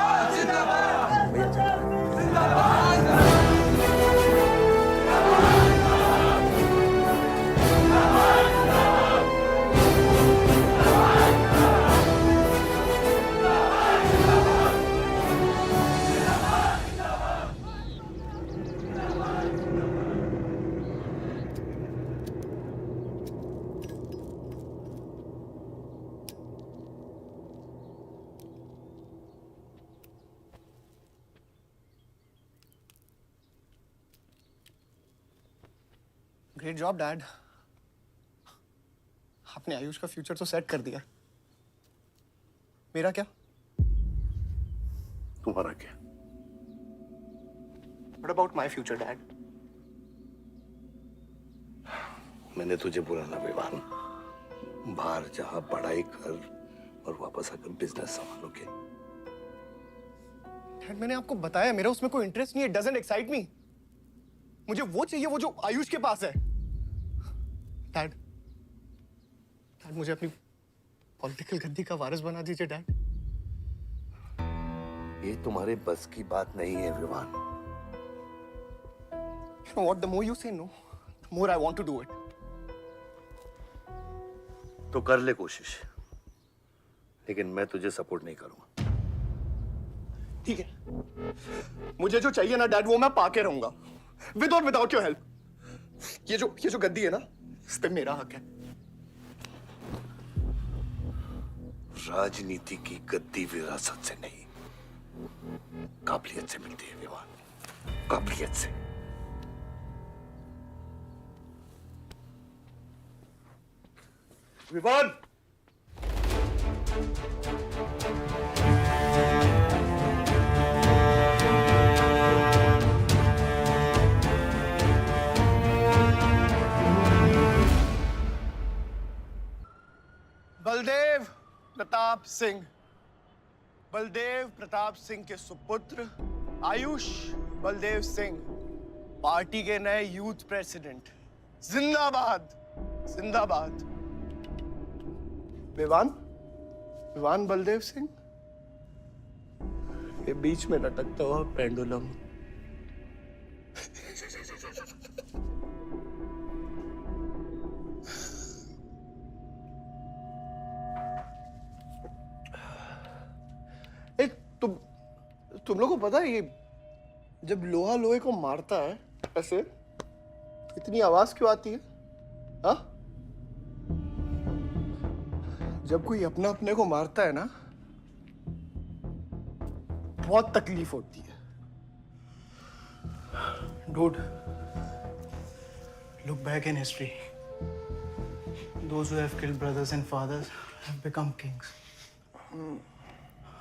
Great job dad, आपने आयुष का फ्यूचर तो सेट कर दिया। मेरा क्या? तुम्हारा क्या? What about my future, Dad? मैंने तुझे बोला ना विवान, बाहर जहां पढ़ाई कर और वापस आकर बिजनेस संभालोगे। डैड मैंने आपको बताया मेरा उसमें कोई इंटरेस्ट नहीं है। Doesn't excite me. मुझे वो चाहिए वो जो आयुष के पास है। डैड मुझे अपनी पॉलिटिकल गद्दी का वारिस बना दीजिए डैड। ये तुम्हारे बस की बात नहीं है Vivaan. You know what? The more you say no, the more I want to do it. तो कर ले कोशिश, लेकिन मैं तुझे सपोर्ट नहीं करूंगा। ठीक है, मुझे जो चाहिए ना डैड वो मैं पाके रहूंगा, विद और विदाउट योर हेल्प। ये जो गद्दी है ना, इस पे मेरा हक है। राजनीति की गद्दी विरासत से नहीं, काबिलियत से मिलती है विवान, काबिलियत से। विवान, बलदेव प्रताप सिंह, बलदेव प्रताप सिंह के सुपुत्र आयुष बलदेव सिंह पार्टी के नए यूथ प्रेसिडेंट। जिंदाबाद जिंदाबाद। विवान बलदेव सिंह, ये बीच में लटकता हुआ पेंडुलम। तुम लोगों को पता है ये जब लोहा लोहे को मारता है ऐसे, इतनी आवाज क्यों आती है? हाँ? जब कोई अपना अपने को मारता है ना, बहुत तकलीफ होती है। Dude, look back in history. Those who have killed brothers and fathers have become kings.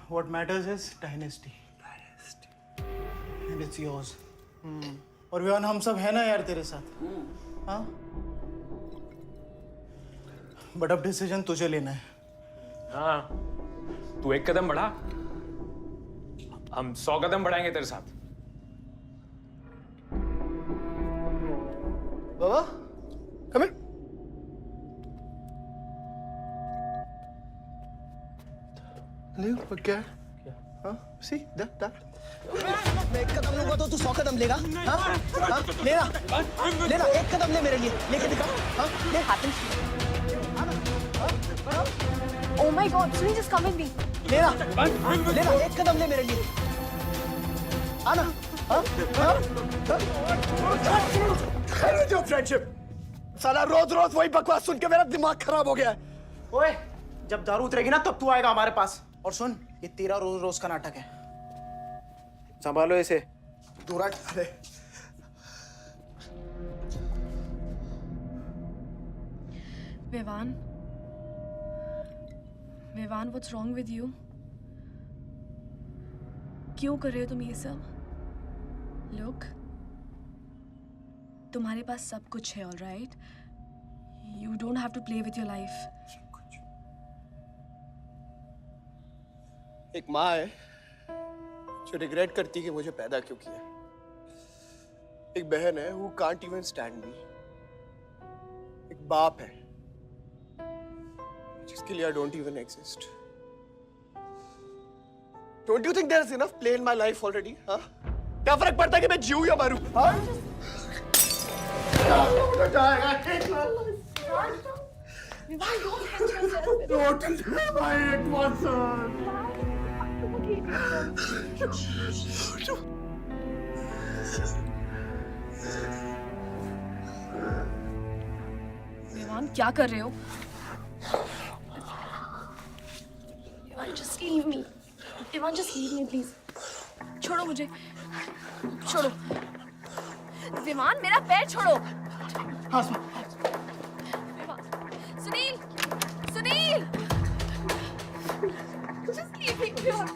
What matters is dynasty. And it's yours. और विवान हम सब है ना यार तेरे साथ, हाँ? बट अब डिसीजन तुझे लेना है। हाँ, तू एक कदम बढ़ा, हम 100 कदम बढ़ाएंगे तेरे साथ। बाबा, come here. क्या है? हाँ? See that? मैं एक कदम लूंगा तो तू 100 कदम लेगा? हाँ? हाँ? लेना, एक कदम ले मेरे लिए, लेके दिखा। हाँ? ले Oh my God, Sunil, just come with me. लेना, एक कदम ले मेरे लिए। आना, हाँ? जो फ्रेंडशिप, साला रोज वही बकवास सुन के मेरा दिमाग खराब हो गया है। ओए, जब दारू उतरेगी ना तब तू आएगा हमारे पास। और सुन, ये तेरा रोज का नाटक है, संभालो इसे। दूरा, अरे Vivan? Vivan, what's wrong with you? क्यों कर रहे हो तुम ये सब? Look, तुम्हारे पास सब कुछ है, all right? You don't have to play with your life. एक माँ है जो रिग्रेट करती है कि मुझे पैदा क्यों किया। एक बहन है who can't even stand me. एक बाप है जिसके लिए I don't even exist. Don't you think there is enough play in my life already? हाँ? क्या फर्क पड़ता है कि मैं जीऊँ या मरूँ? हाँ? विवान, क्या कर रहे हो? Vivaan, just leave me. Vivaan, just leave me, please. छोड़ो मुझे. छोड़ो. विवान, मेरा पैर छोड़ो. Sunil, Sunil. Just leave me. Vivan,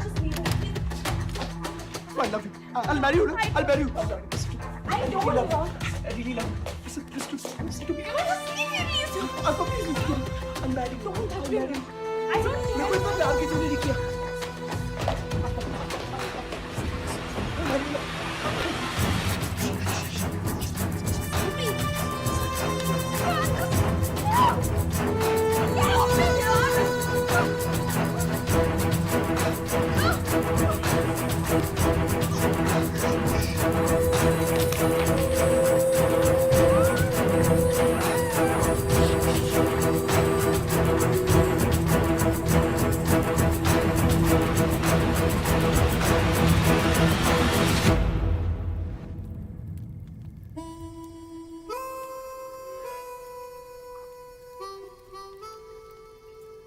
just leave me. I love you. I'll marry you. I'll marry you. I don't love you. I really love you. Listen to me. Just leave me, please. Uncle, please listen to me. I'm married. Don't touch me. I don't मेरे को इतना प्यार किसी ने नहीं किया।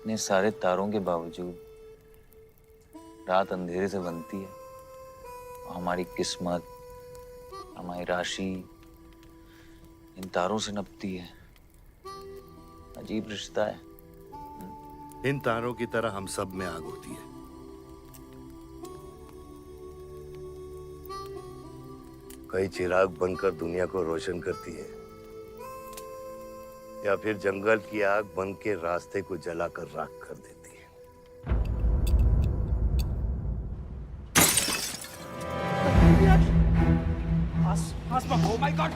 इतने सारे तारों के बावजूद रात अंधेरे से बनती है। हमारी किस्मत, हमारी राशि इन तारों से नपती है। अजीब रिश्ता है। इन तारों की तरह हम सब में आग होती है। कई चिराग बनकर दुनिया को रोशन करती है, या फिर जंगल की आग बन के रास्ते को जलाकर राख कर देती है। Oh my God!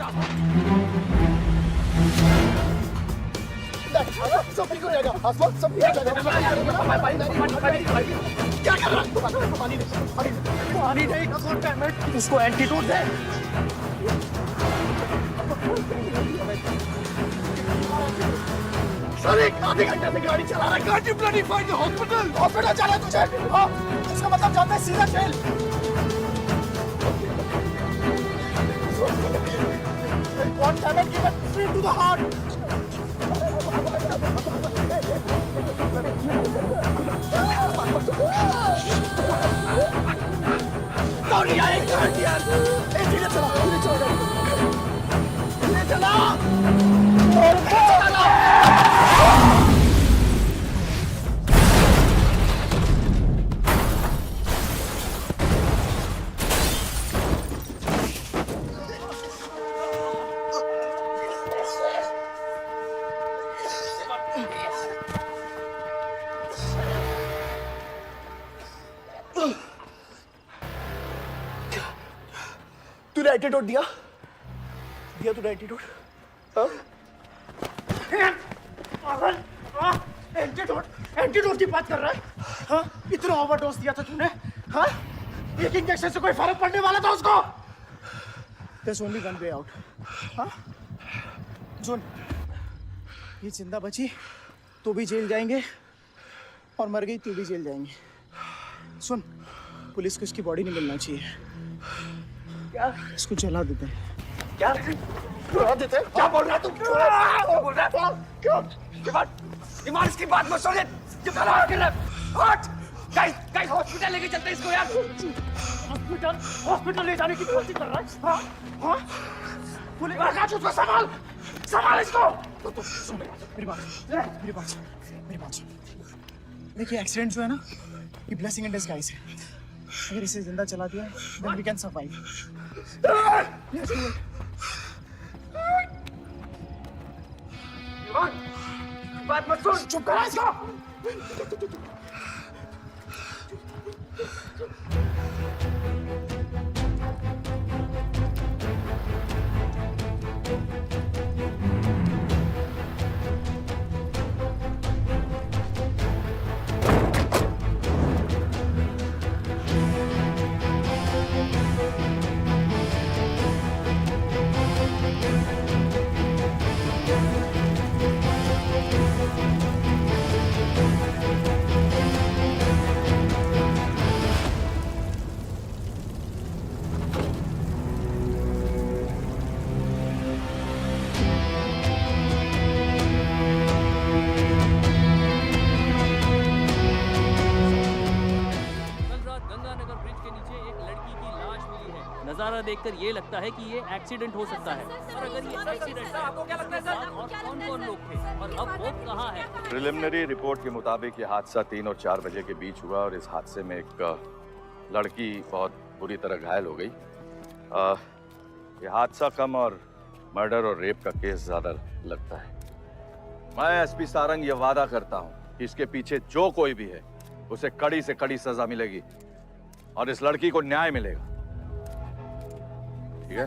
सब ठीक हो जाएगा। आसमान सब ठीक हो जाएगा। क्या कर रहा है? पानी नहीं। उसको एंटीडोट दे। सर, एक आधे घंटे से गाड़ी चला रहा है। Can't you bloody find the hospital? Hospital जाना है तुझे? हाँ, इसका मतलब जाता है सीधा jail. One tablet given straight to the heart. Don't यार, धीरे चला। तूने एंटीडोट दिया तूने एंटीडोट? एंटीडोट की बात कर रहा है? हाँ? इतना ओवरडोज दिया था तूने? हाँ? एक इंजेक्शन से कोई फर्क पड़ने वाला था उसको? There's only one way out. हाँ? सुन, ये जिंदा बची तो भी जेल जाएंगे और मर गई तो भी जेल जाएंगे। सुन, पुलिस को इसकी बॉडी नहीं मिलना चाहिए। क्या? इसको जला देते हैं। क्या? जला देते हैं? क्या बोल रहा है तू? क्या बोल रहा है? क्यों? ईमान, इसकी बात मत सुन। ये फला कर रहा है। हट! गाइस हॉस्पिटल लेके चलते हैं इसको यार। हॉस्पिटल ले जाने की कोशिश कर रहा है। हाँ? हाँ? पुलिस आकाश, उसको संभाल। संभाल इसको। मेरी बात सुन। देखिए एक्सीडेंट जो है ना, ये ब्लेसिंग इन डिस्गाइज है। अगर इसे जिंदा चला दिया then we can survive. Let's do it. बात मत सुन, चुप करा इसको। नजारा देखकर ये लगता है कि ये एक्सीडेंट हो सकता है। और अगर ये एक्सीडेंट आपको क्या लगता है सर? और कौन-कौन लोग थे और अब वो कहाँ है? प्रिलिमिनरी रिपोर्ट के मुताबिक ये हादसा 3 और 4 बजे के बीच हुआ और इस हादसे में एक लड़की बहुत बुरी तरह घायल हो गई। ये हादसा कम और मर्डर और रेप का केस ज्यादा लगता है। मैं एसपी सारंग ये वादा करता हूँ कि इसके पीछे जो कोई भी है उसे कड़ी से कड़ी सजा मिलेगी और इस लड़की को न्याय मिलेगा। ठीक है?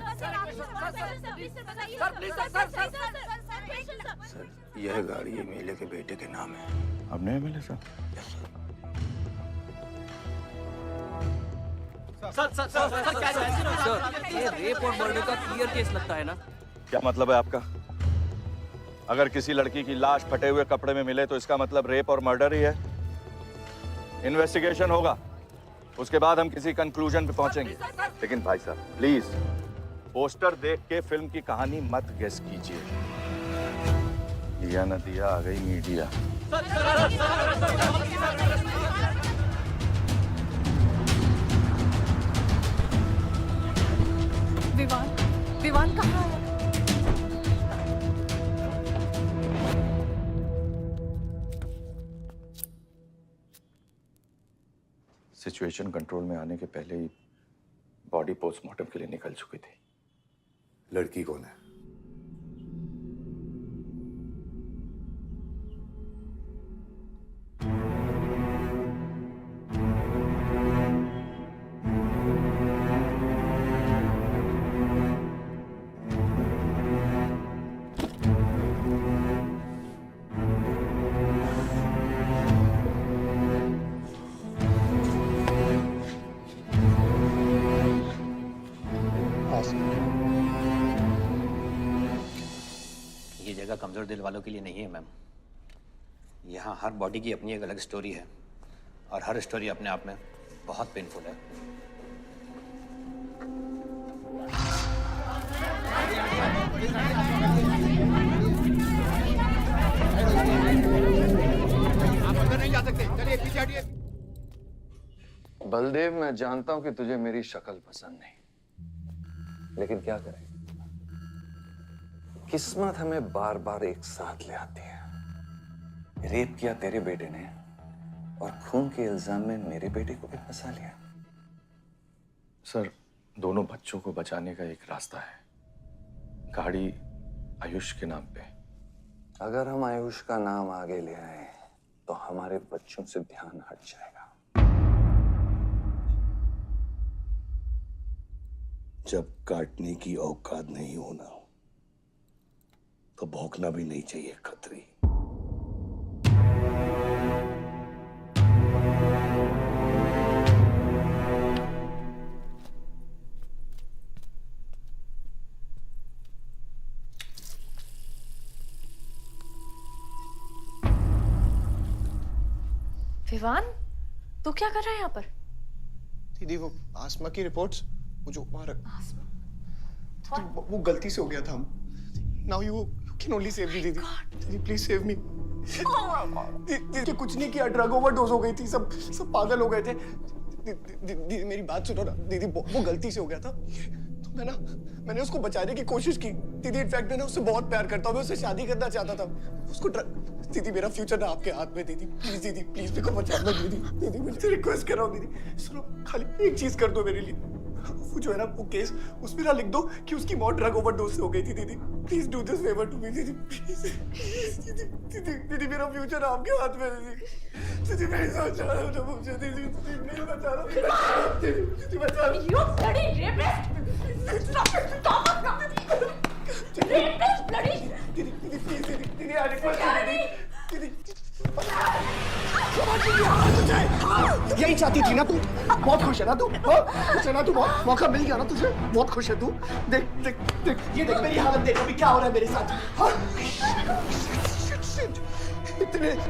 सर, यह गाड़ी एमएलए के बेटे के नाम है। अब नहीं मिले सर? सर, ये रेप और मर्डर का क्लियर केस लगता है ना? क्या मतलब है आपका? अगर किसी लड़की की लाश फटे हुए कपड़े में मिले तो इसका मतलब रेप और मर्डर ही है। इन्वेस्टिगेशन होगा, उसके बाद हम किसी कंक्लूजन पे पहुंचेंगे। लेकिन भाई साहब प्लीज पोस्टर देख के फिल्म की कहानी मत गेस कीजिए। दिया न दिया, आ गई मीडिया। विवान कहाँ है? सिचुएशन कंट्रोल में आने के पहले ही बॉडी पोस्टमार्टम के लिए निकल चुकी थी। लड़की कौन है? ये जगह कमजोर दिल वालों के लिए नहीं है मैम। यहाँ हर बॉडी की अपनी एक अलग स्टोरी है और हर स्टोरी अपने आप में बहुत पेनफुल है। आप अंदर नहीं जा सकते, चलिए पीछे हटिए। बलदेव, मैं जानता हूं कि तुझे मेरी शक्ल पसंद नहीं, लेकिन क्या करें, किस्मत हमें बार बार एक साथ ले आती है। रेप किया तेरे बेटे ने और खून के इल्जाम में मेरे बेटे को भी फंसा लिया। सर, दोनों बच्चों को बचाने का एक रास्ता है, गाड़ी आयुष के नाम पे। अगर हम आयुष का नाम आगे ले आए तो हमारे बच्चों से ध्यान हट जाएगा। जब काटने की औकात नहीं होना तो भौंकना भी नहीं चाहिए खतरी। विवान, तू क्या कर रहा है यहाँ पर? दीदी वो आसमा की रिपोर्ट्स, वो जो वो गलती से हो गया था। Now you can only save me दीदी। दीदी प्लीज सेव मी। दीदी कुछ नहीं किया, ड्रग ओवरडोज हो गई थी, सब पागल हो गए थे। दीदी मेरी बात सुनो ना दीदी, वो गलती से हो गया था। मैंने उसको बचाने की कोशिश की दीदी। इनफैक्ट मैंने उससे बहुत प्यार करता हूँ, मैं उससे शादी करना चाहता था। उसको दीदी, मेरा फ्यूचर ना आपके हाथ में दीदी। दीदी प्लीज मेरे को बचा लो दीदी। दीदी मुझे रिक्वेस्ट कर रहा हूँ दीदी, सुनो खाली एक चीज कर दो मेरे लिए। वो जो है ना वो केस, उसमें ना लिख दो कि उसकी मौत ड्रग ओवरडोज से हो गई थी दीदी। Please do this favour to me दीदी, प्लीज। दीदी मेरा फ्यूचर आपके हाथ में दीदी। दीदी मेरी सोच रहा हूँ ना मुझे दीदी, प्लीज बचा लो दीदी, बचा लो। You bloody rapist! Stop it! Stop it! Rapist, bloody! दीदी प्लीज दीदी आई रिक्वेस्ट दीदी। यही चाहती थी ना तू? बहुत खुश है ना तू? खुश है ना तू? बहुत मौका मिल गया ना तुझे? बहुत खुश है तू? देख देख देख, ये देख मेरी हालत, देख अभी क्या हो रहा है मेरे साथ।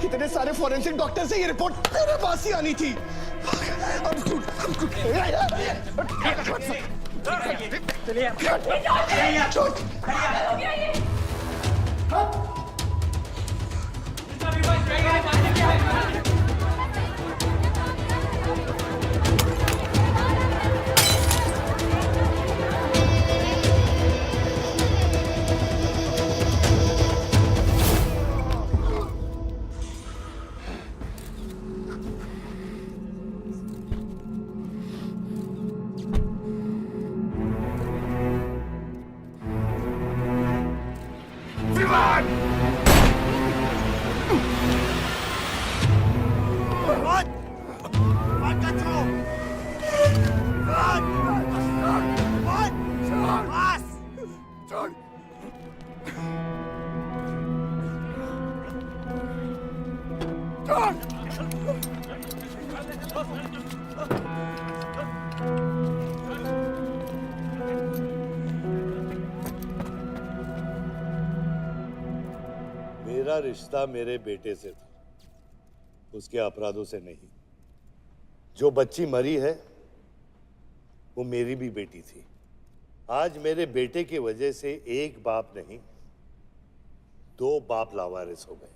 इतने सारे फॉरेंसिक डॉक्टर से ये रिपोर्ट तेरे पास ही आनी थी। मेरा रिश्ता मेरे बेटे से था, उसके अपराधों से नहीं। जो बच्ची मरी है वो मेरी भी बेटी थी। आज मेरे बेटे की वजह से एक बाप नहीं, दो बाप लावारिस हो गए।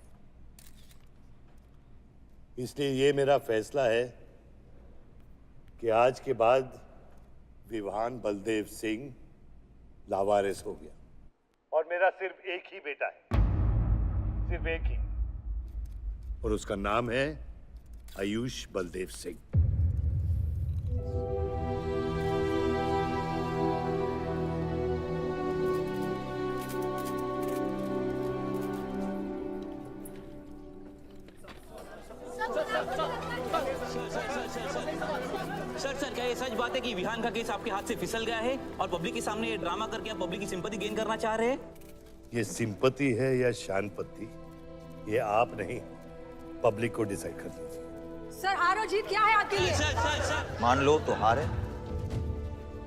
इसलिए ये मेरा फैसला है कि आज के बाद विवान बलदेव सिंह लावारिस हो गया और मेरा सिर्फ एक ही बेटा है, सिर्फ एक ही, और उसका नाम है आयुष बलदेव सिंह। सर क्या ये सच बात है कि विहान का केस आपके हाथ से फिसल गया है और पब्लिक के सामने ये ड्रामा करके आप पब्लिक की सिंपैथी गेन करना चाह रहे हैं? ये सिंपैथी है या शानपत्ती, ये आप नहीं पब्लिक को डिसाइड कर दीजिए। सर हार और जीत क्या है आपके लिए? मान लो तो हार है,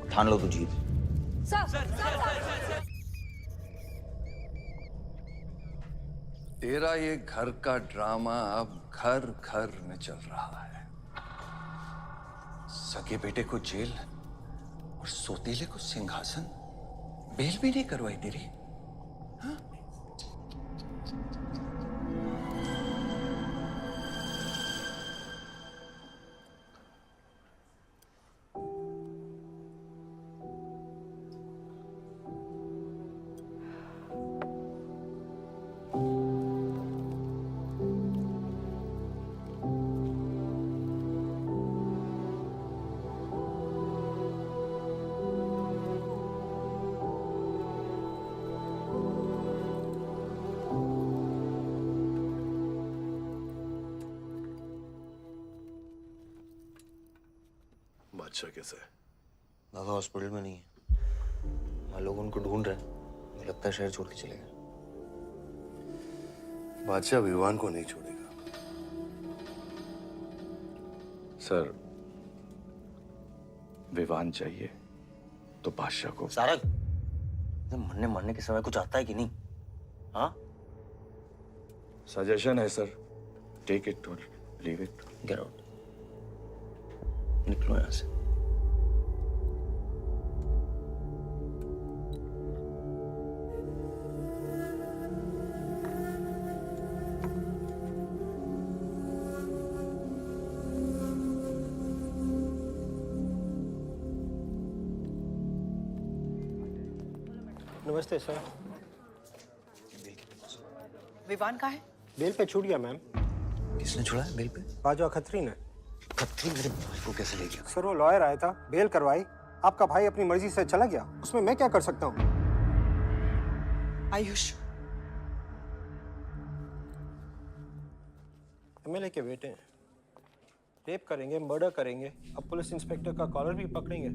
ठान लो तो जीत। तेरा ये घर का ड्रामा अब घर घर में चल रहा है। सगे बेटे को जेल और सोतीले को सिंहासन, बेल भी नहीं करवाई तेरी। बादशाह कैसा है? बाबा हॉस्पिटल में नहीं है, वहाँ लोग उनको ढूंढ रहे हैं। मुझे लगता है शहर छोड़ के चले गए। बादशाह विवान को नहीं छोड़ेगा। सर, विवान चाहिए तो बादशाह को। सारंग, मरने मरने के समय कुछ आता है कि नहीं? हाँ? सजेशन है सर, टेक इट और लीव इट। गेट आउट, निकलो यहाँ से। नमस्ते सर। विवान कहाँ है? बेल पे छूट गया मैम। किसने छुड़ा है बेल पे? बाजवा खत्री ने। खत्री मेरे भाई को कैसे ले गया? सर वो लॉयर आया था, बेल करवाई, आपका भाई अपनी मर्जी से चला गया, उसमें मैं क्या कर सकता हूँ? आयुष, एमएलए के बेटे हैं, रेप करेंगे, मर्डर करेंगे, अब पुलिस इंस्पेक्टर का कॉलर भी पकड़ेंगे,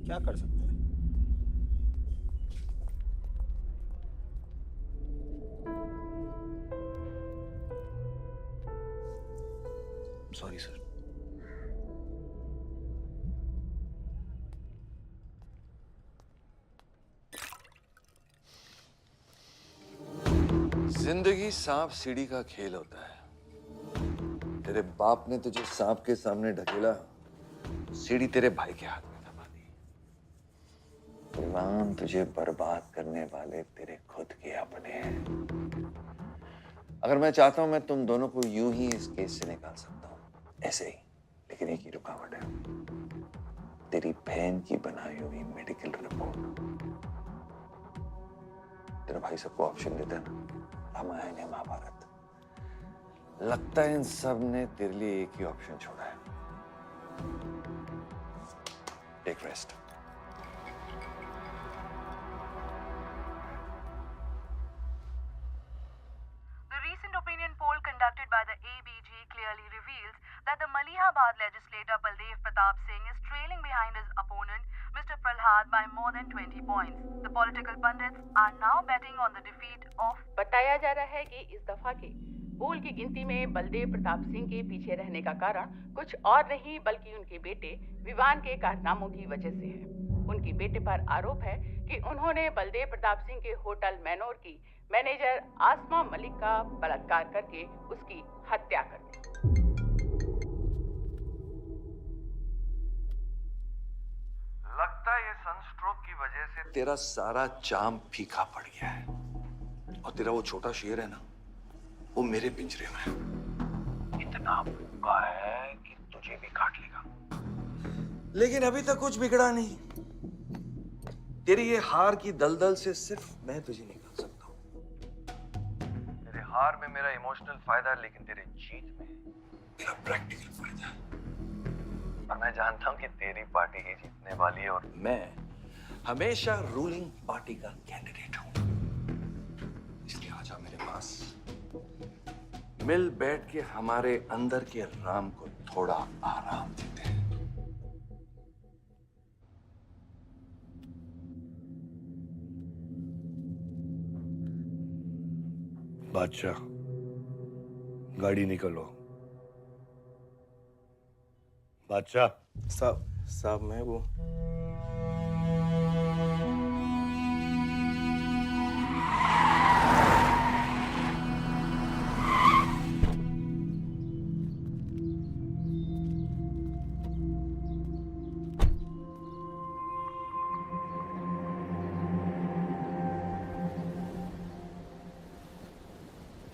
क्या कर सकते हैं? Sorry sir. जिंदगी सांप सीढ़ी का खेल होता है। तेरे बाप ने तुझे सांप के सामने ढकेला, सीढ़ी तेरे भाई के हाथ में दबा दी। विवान, तुझे बर्बाद करने वाले तेरे खुद के अपने हैं। अगर मैं चाहता हूं मैं तुम दोनों को यूं ही इस केस से निकाल सकता हूं, ऐसे ही, लेकिन एक ही रुकावट है, तेरी बहन की बनाई हुई मेडिकल रिपोर्ट। तेरा भाई सबको ऑप्शन देता है ना, रामायण या महाभारत। लगता है इन सब ने तेरे लिए एक ही ऑप्शन छोड़ा है, take rest. The recent opinion poll conducted by the ABG clearly reveals that the Malihabad legislator Baldev Pratap Singh is trailing behind his opponent, Mr. Prahlad, by more than 20 points. The political pundits are now betting on the defeat of. बताया जा रहा है कि इस दफा के पोल की गिनती में बलदेव प्रताप सिंह के पीछे रहने का कारण कुछ और नहीं बल्कि उनके बेटे विवान के कारनामों की वजह से है। उनके बेटे पर आरोप है कि उन्होंने बलदेव प्रताप सिंह के होटल मैनोर की मैनेजर आसमा मलिक का बलात्कार करके उसकी हत्या कर दी। लगता है ये सनस्ट्रोक की वजह से तेरा सारा चाम फीका पड़ गया है, और तेरा वो छोटा शेर है ना, वो मेरे पिंजरे में है। इतना भूखा है कि तुझे भी काट लेगा। लेकिन अभी तक कुछ बिगड़ा नहीं। तेरी ये हार की दलदल से सिर्फ मैं तुझे निकाल सकता हूँ। तेरे हार में मेरा इमोशनल फायदा है, लेकिन तेरे जीत में मेरा प्रैक्टिकल फायदा है। और मैं जानता हूँ कि तेरी पार्टी ही जीतने वाली है, और मैं हमेशा रूलिंग पार्टी का कैंडिडेट हूँ। इसलिए आजा मेरे पास, मिल बैठ के हमारे अंदर के राम को थोड़ा आराम देते हैं। बादशाह, गाड़ी निकलो। बादशाह साहब मैं वो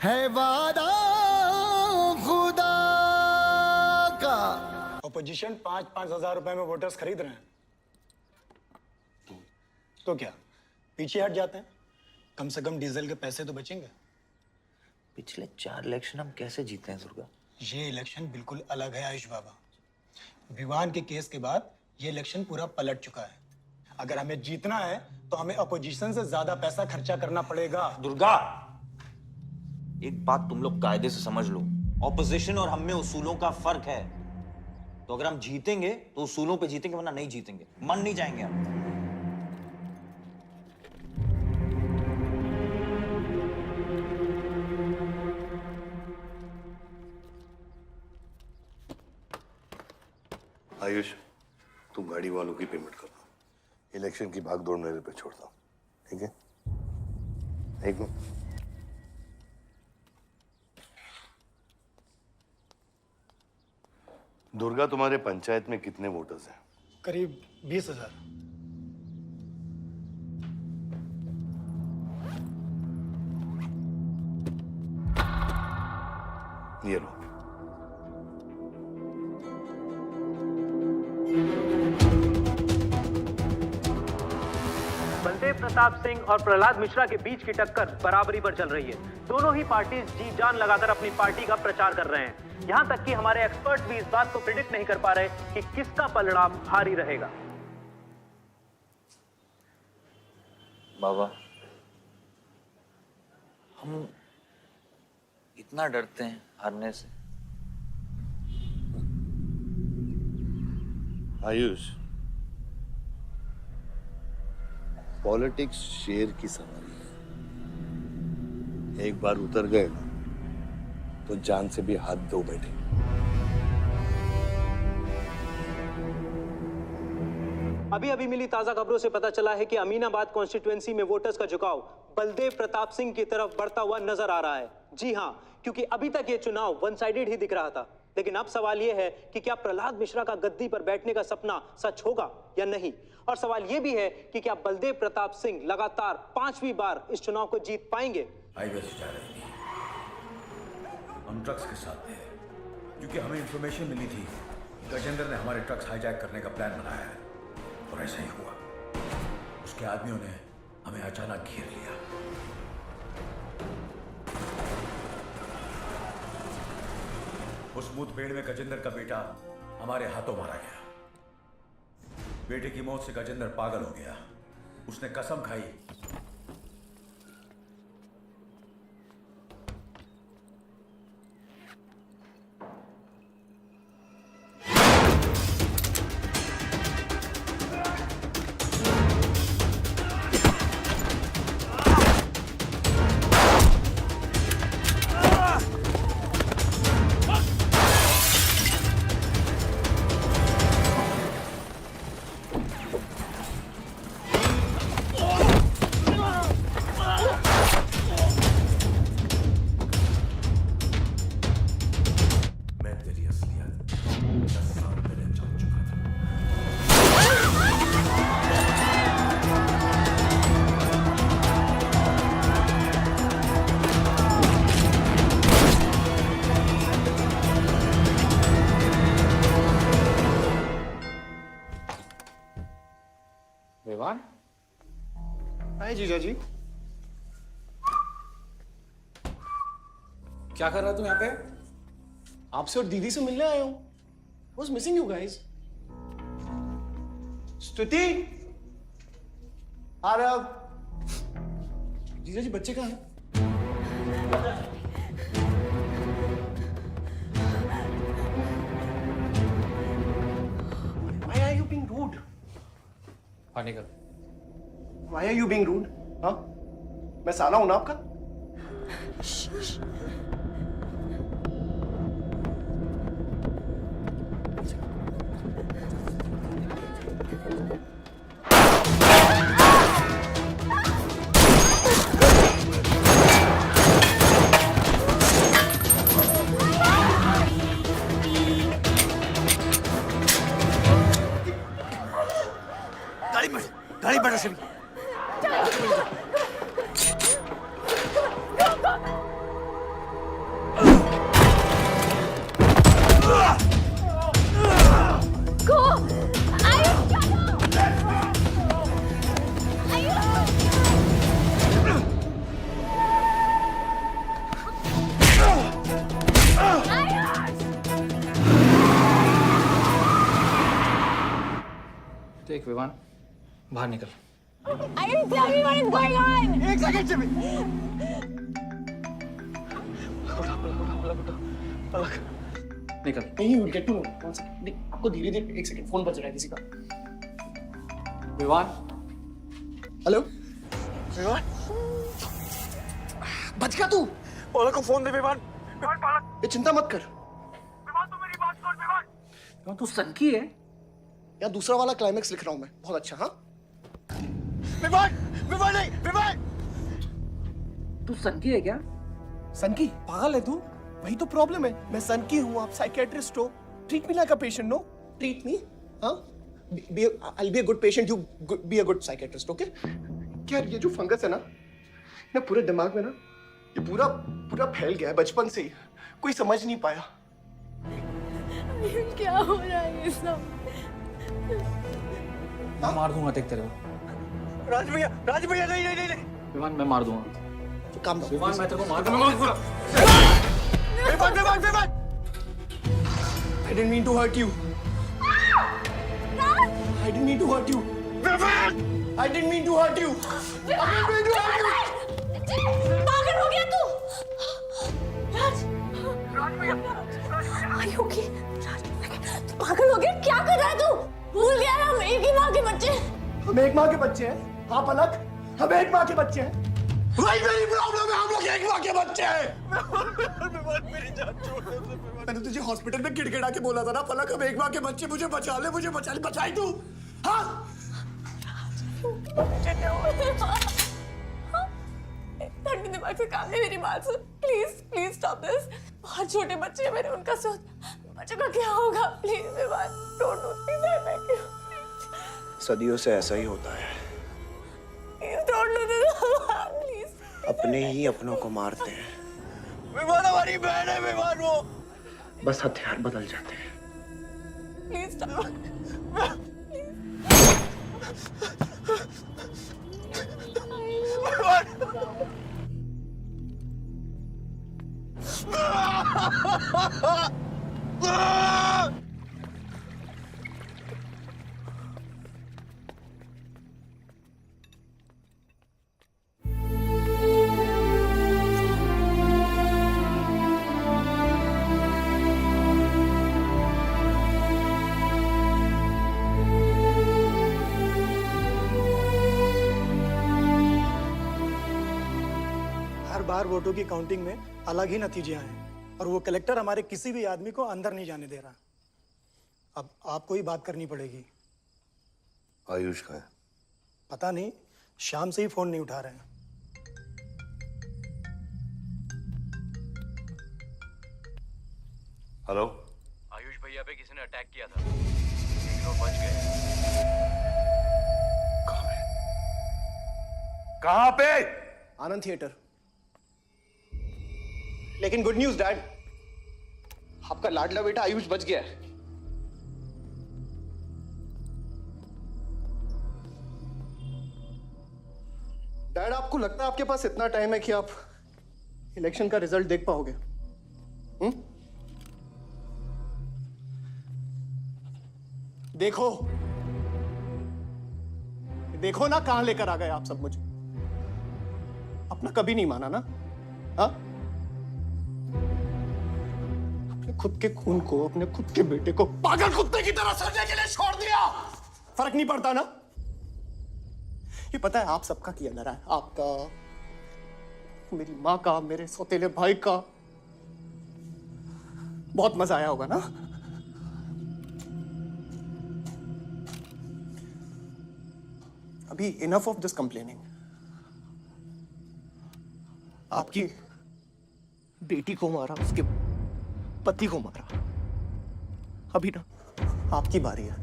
है वादा खुदा का। ऑपोजिशन 5-5 हजार रुपए में वोटर्स खरीद रहे हैं, तो क्या पीछे हट जाते हैं? कम से कम डीजल के पैसे तो बचेंगे। पिछले 4 इलेक्शन हम कैसे जीते हैं दुर्गा? ये इलेक्शन बिल्कुल अलग है आयुष बाबा। विवान के केस के बाद ये इलेक्शन पूरा पलट चुका है। अगर हमें जीतना है तो हमें अपोजिशन से ज्यादा पैसा खर्चा करना पड़ेगा। दुर्गा, एक बात तुम लोग कायदे से समझ लो, ऑपोजिशन और हम में उसूलों का फर्क है। तो अगर हम जीतेंगे तो उसूलों पे जीतेंगे, वरना नहीं जीतेंगे, मन नहीं जाएंगे हम। आयुष, तुम गाड़ी वालों की पेमेंट कर दो, इलेक्शन की भागदौड़ मेरे पे छोड़ दो, ठीक है? एक मिनट। दुर्गा, तुम्हारे पंचायत में कितने वोटर्स हैं? करीब 20,000। ये लो। बलदेव प्रताप सिंह और प्रहलाद मिश्रा के बीच की टक्कर बराबरी पर चल रही है। दोनों ही पार्टीज जी जान लगाकर अपनी पार्टी का प्रचार कर रहे हैं। यहां तक कि हमारे एक्सपर्ट भी इस बात को प्रिडिक्ट नहीं कर पा रहे कि किसका परिणाम भारी रहेगा। बाबा, हम इतना डरते हैं हारने से। आयुष, पॉलिटिक्स शेर की सवारी है। एक बार उतर गए ना तो जान से भी हाथ धो बैठे। अभी मिली ताजा खबरों से पता चला है कि अमीनाबाद कॉन्स्टिट्यूएंसी में वोटर्स का झुकाव बलदेव प्रताप सिंह की तरफ बढ़ता हुआ नजर आ रहा है। जी हां, क्योंकि अभी तक ये चुनाव वन साइडेड ही दिख रहा था, लेकिन अब सवाल ये है कि क्या प्रहलाद मिश्रा का गद्दी पर बैठने का सपना सच होगा या नहीं। और सवाल ये भी है कि क्या बलदेव प्रताप सिंह लगातार 5वीं बार इस चुनाव को जीत पाएंगे। हाईवे से जा रहे थे, हम ट्रक्स के साथ थे, क्योंकि हमें इंफॉर्मेशन मिली थी गजेंद्र ने हमारे ट्रक्स हाईजैक करने का प्लान बनाया है। और ऐसा ही हुआ। उसके आदमियों ने हमें अचानक घेर लिया। उस मुठभेड़ में गजेंद्र का बेटा हमारे हाथों मारा गया। बेटे की मौत से गजेंद्र पागल हो गया। उसने कसम खाई विवान। हाय जीजा जी। क्या कर रहा तू यहाँ पे? आपसे और दीदी से मिलने आया हूं। Was missing you guys. स्तुति, आरव। जीजा जी बच्चे कहाँ हैं? Why are you being rude? हाँ निकल। Why are you being rude? हाँ? मैं साला हूं ना आपका? गाड़ी बढ़ा सभी। देख विवान, बाहर निकल। I didn't tell me what is going on. एक सेकंड से भी। निकल। नहीं, you'll get to know. One second. नहीं, आपको धीरे-धीरे एक सेकंड फोन बज रहा है किसी का। विवान। हेलो। विवान। बच गया तू। पलक को फोन दे विवान। विवान पलक। ये चिंता मत कर। विवान तू मेरी बात सुन विवान। विवान तू सनकी है? या दूसरा वाला क्लाइमेक्स लिख रहा हूं मैं। बहुत अच्छा हाँ? विवान, विवान नहीं, विवान। तू सनकी है क्या? सनकी? पागल है तू? वही तो प्रॉब्लम है। मैं सनकी हूँ, आप साइकियाट्रिस्ट हो। Treat me like a patient, no? Treat me, हाँ? I'll be a good patient, you be a good psychiatrist, okay? क्या ये जो फंगस है ना पूरे दिमाग में ना, ये पूरा फैल गया है बचपन से ही। कोई समझ नहीं पाया। क्या हो रहा है ये सब? मैं मार दूंगा देख तेरे को। राज भैया नहीं नहीं नहीं विमान मैं मार दूंगा। काम विमान मैं तेरे को मार दूंगा। विमान I didn't mean to hurt you. I didn't mean to hurt you. I didn't mean to hurt you. पागल हो गया तू? राज Are you okay? तू पागल हो गया? क्या कर रहा है तू? भूल गया हम एक ही माँ के बच्चे। हम एक माँ के बच्चे हैं। हाँ पलक, हम एक माँ के बच्चे हैं। वही मेरी प्रॉब्लम है, हम लोग एक माँ के बच्चे हैं। मेरी जान छोड़ दे। मैंने तुझे हॉस्पिटल में गिड़गिड़ा के बोला था ना पलक, हम एक माँ के बच्चे, मुझे बचा ले, बचाई तू। हाँ? ठंडे दिमाग से काम नहीं, मेरी बात सुन। Please stop this. बहुत छोटे बच्चे हैं मेरे, उनका सोच बच्चों का क्या होगा? Please Vivaan, don't do this. I beg you. सदियों से ऐसा ही होता है, please don't do this. Please. अपने ही अपनों को मारते हैं। विमान हमारी बहन है विमान, वो बस हथियार बदल जाते हैं। Please stop. हर बार वोटों की काउंटिंग में अलग ही नतीजे आए और वो कलेक्टर हमारे किसी भी आदमी को अंदर नहीं जाने दे रहा। अब आपको ही बात करनी पड़ेगी। आयुष का है? पता नहीं, शाम से ही फोन नहीं उठा रहे हैं। हेलो, आयुष भैया पे किसी ने अटैक किया था, लेकिन वो बच गए। कहाँ पे? आनंद थिएटर। लेकिन गुड न्यूज डैड, आपका लाडला बेटा आयुष बच गया है। डैड, आपको लगता है आपके पास इतना टाइम है कि आप इलेक्शन का रिजल्ट देख पाओगे? देखो देखो ना, कहां लेकर आ गए आप सब मुझे। अपना कभी नहीं माना ना? हाँ, अपने खुद के खून को, अपने खुद के बेटे को पागल कुत्ते की तरह सड़ने के लिए छोड़ दिया। फर्क नहीं पड़ता ना? ये पता है आप सबका किया जा रहा है, आपका, मेरी माँ का, मेरे सौतेले भाई का। बहुत मजा आया होगा ना? अभी इनफ ऑफ दिस कंप्लेनिंग। आपकी बेटी को मारा, उसके पति को मारा, अभी ना आपकी बारी है।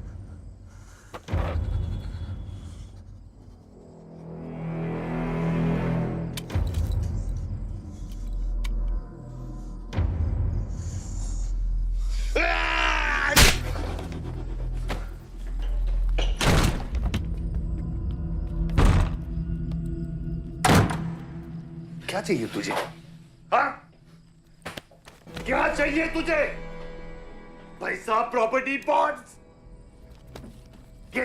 क्या चाहिए तुझे? हाँ? क्या चाहिए तुझे? पैसा, प्रॉपर्टी, बॉन्ड्स? ये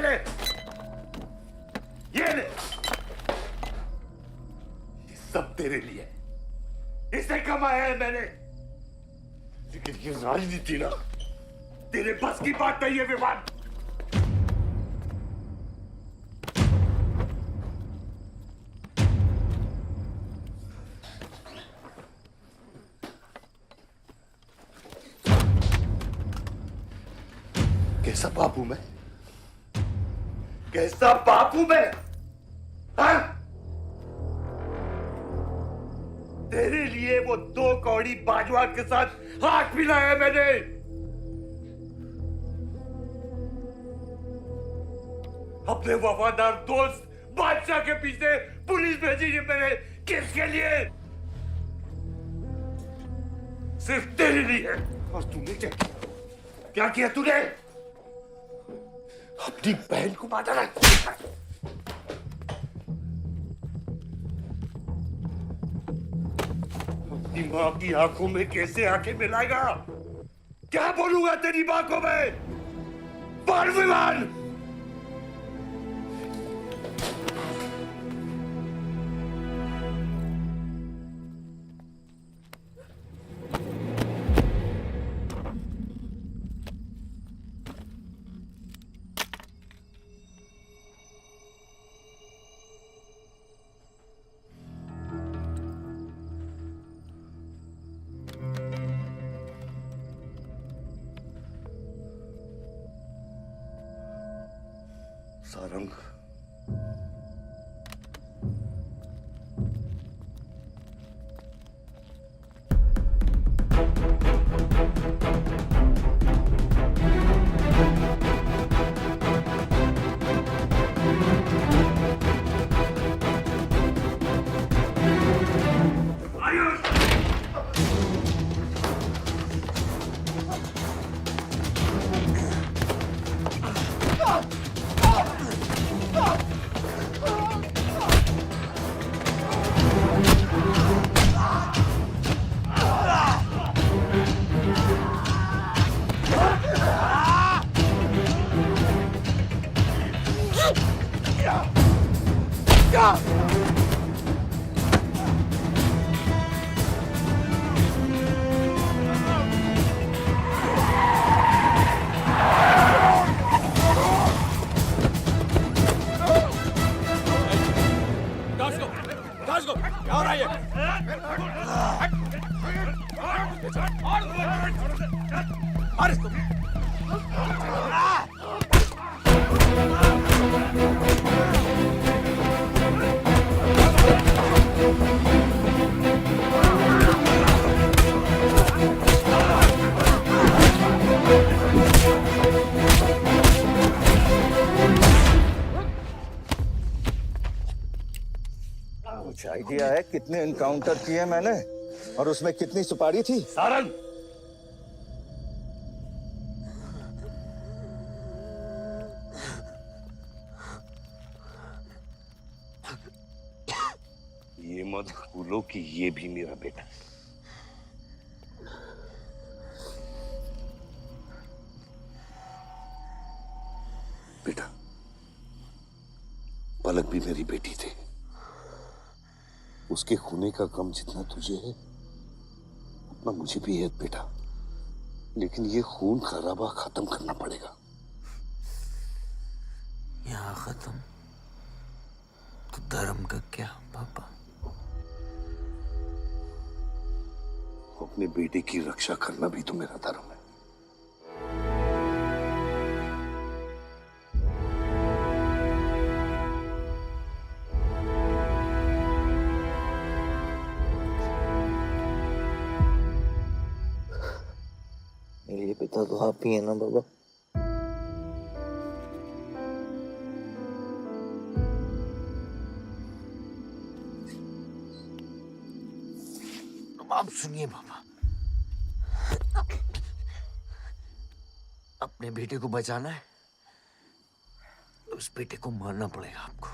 ले, ये ले। ये सब तेरे लिए, इसे कमाया है मैंने। लेकिन ये राजनीति ना तेरे बस की बात नहीं है विमान। कैसा बाप हूं मैं? कैसा बाप हूं मैं? हाँ? तेरे लिए वो 2 कौड़ी बाजवा के साथ हाथ मिलाया मैंने। अपने वफादार दोस्त बादशाह के पीछे पुलिस भेजी है मैंने। किसके लिए? सिर्फ तेरे लिए। और तूने क्या किया? क्या किया तूने? अपनी बहन को मारा ना। अपनी माँ की आंखों में कैसे आंखें मिलाएगा? क्या बोलूंगा तेरी माँ को मैं? बोल विमान! सारंग, कुछ आइडिया है कितने एनकाउंटर किए मैंने और उसमें कितनी सुपारी थी? सारंग, ये मत भूलो कि ये भी मेरा बेटा है। बेटा, पलक भी मेरी बेटी थी। उसके खूने का गम जितना तुझे है उतना मुझे भी है बेटा, लेकिन ये खून खराबा खत्म करना पड़ेगा। यहाँ खत्म तो धर्म का क्या पापा? अपने बेटे की रक्षा करना भी तो मेरा धर्म है। मेरे पिता तो आप ही है ना बाबा? आप सुनिए बाबा, अपने बेटे को बचाना है तो उस बेटे को मारना पड़ेगा आपको।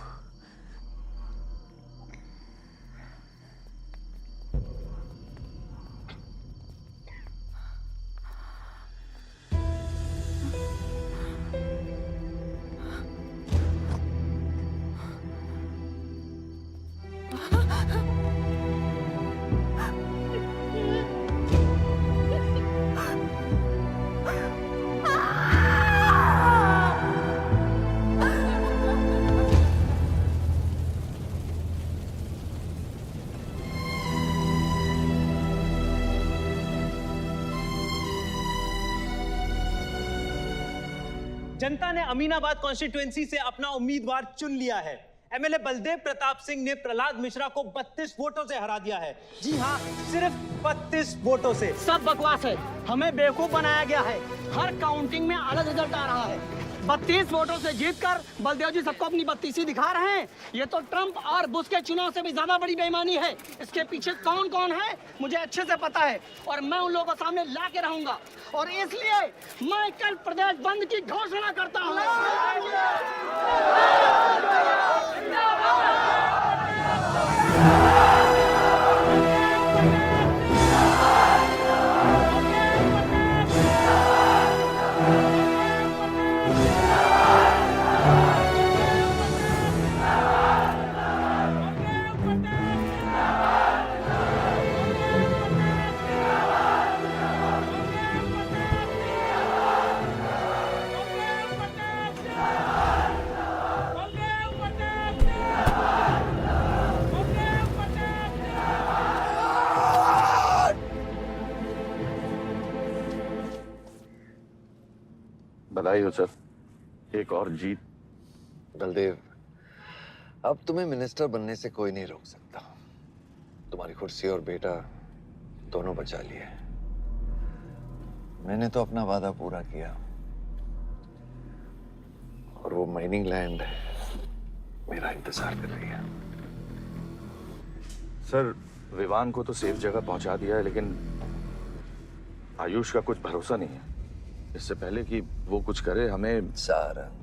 जनता ने अमीनाबाद कॉन्स्टिट्यूएंसी से अपना उम्मीदवार चुन लिया है। एमएलए बलदेव प्रताप सिंह ने प्रहलाद मिश्रा को 32 वोटों से हरा दिया है। जी हाँ, सिर्फ 32 वोटों से। सब बकवास है, हमें बेवकूफ बनाया गया है। हर काउंटिंग में अलग रिजल्ट आ रहा है। 32 वोटों से जीतकर बलदेव जी सबको अपनी बत्तीसी दिखा रहे हैं। ये तो ट्रंप और बुश के चुनाव से भी ज्यादा बड़ी बेईमानी है। इसके पीछे कौन कौन है मुझे अच्छे से पता है और मैं उन लोगों के सामने ला के रहूंगा और इसलिए मैं कल प्रदेश बंद की घोषणा करता हूँ। बधाई हो सर, एक और जीत। बलदेव, अब तुम्हें मिनिस्टर बनने से कोई नहीं रोक सकता। तुम्हारी कुर्सी और बेटा दोनों बचा लिए। मैंने तो अपना वादा पूरा किया और वो माइनिंग लैंड मेरा इंतजार कर रही है। सर, विवान को तो सेफ जगह पहुंचा दिया है, लेकिन आयुष का कुछ भरोसा नहीं है। इससे पहले कि वो कुछ करे हमें। सारंग,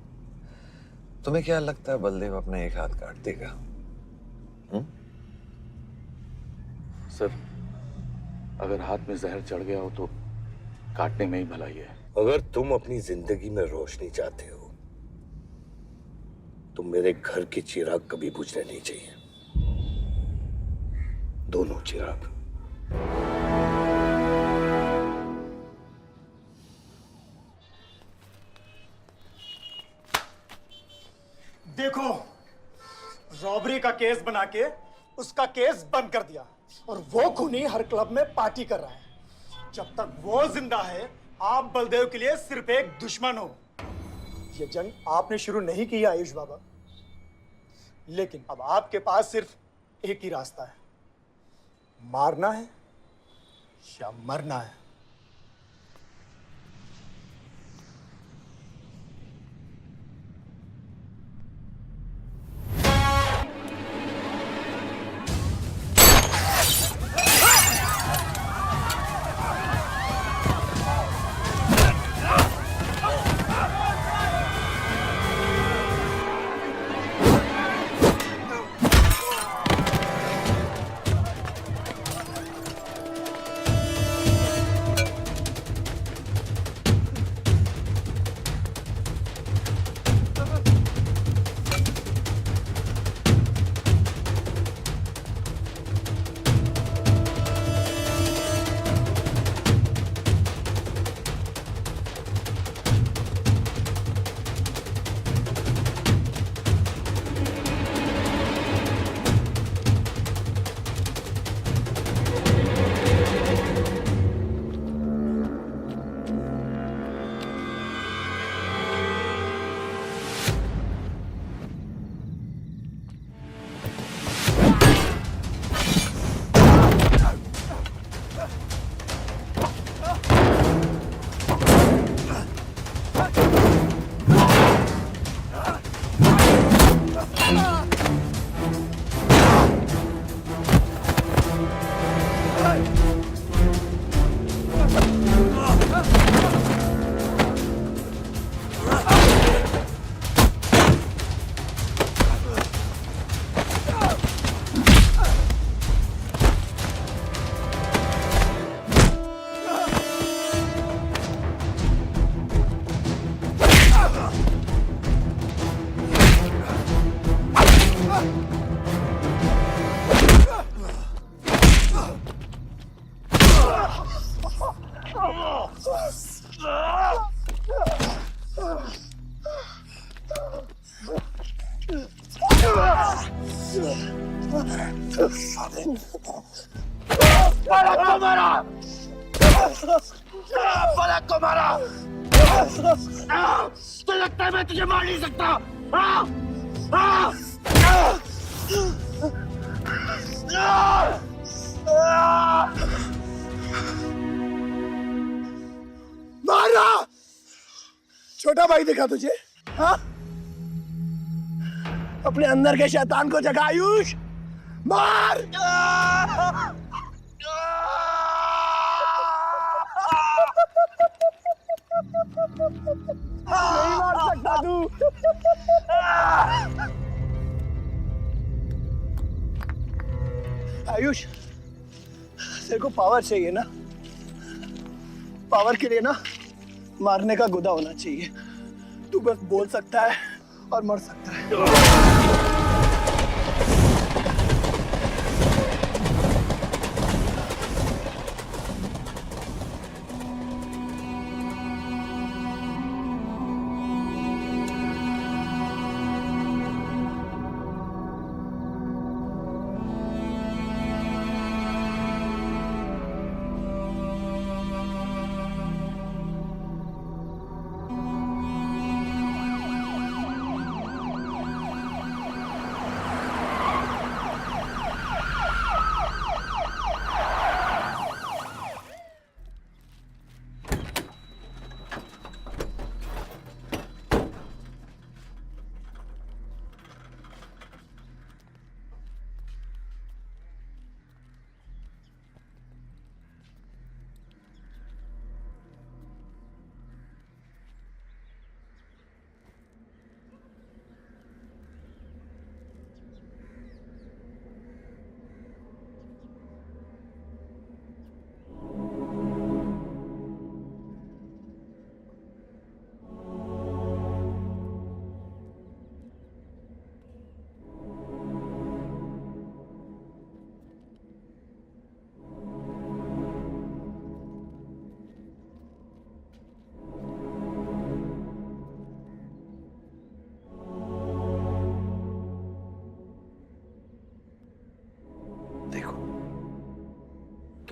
तुम्हें क्या लगता है बलदेव अपना एक हाथ काट देगा? सर, अगर हाथ में जहर चढ़ गया हो तो काटने में ही भलाई है। अगर तुम अपनी जिंदगी में रोशनी चाहते हो तो मेरे घर के चिराग कभी बुझने नहीं चाहिए, दोनों चिराग। देखो, रॉबरी का केस बना के उसका केस बंद कर दिया और वो खूनी हर क्लब में पार्टी कर रहा है। जब तक वो जिंदा है, आप बलदेव के लिए सिर्फ एक दुश्मन हो। ये जंग आपने शुरू नहीं की है आयुष बाबा, लेकिन अब आपके पास सिर्फ एक ही रास्ता है, मारना है या मरना है। पलक को मारा, पलक को मारा। तो लगता है मैं तुझे मार नहीं सकता। मारा। छोटा भाई दिखा तुझे? हाँ, अपने अंदर के शैतान को जगा आयुष, मार। नहीं मार सकता तू। आयुष, तेरे को पावर चाहिए ना? पावर के लिए ना मारने का गुदा होना चाहिए। तू बस बोल सकता है और मर सकता है।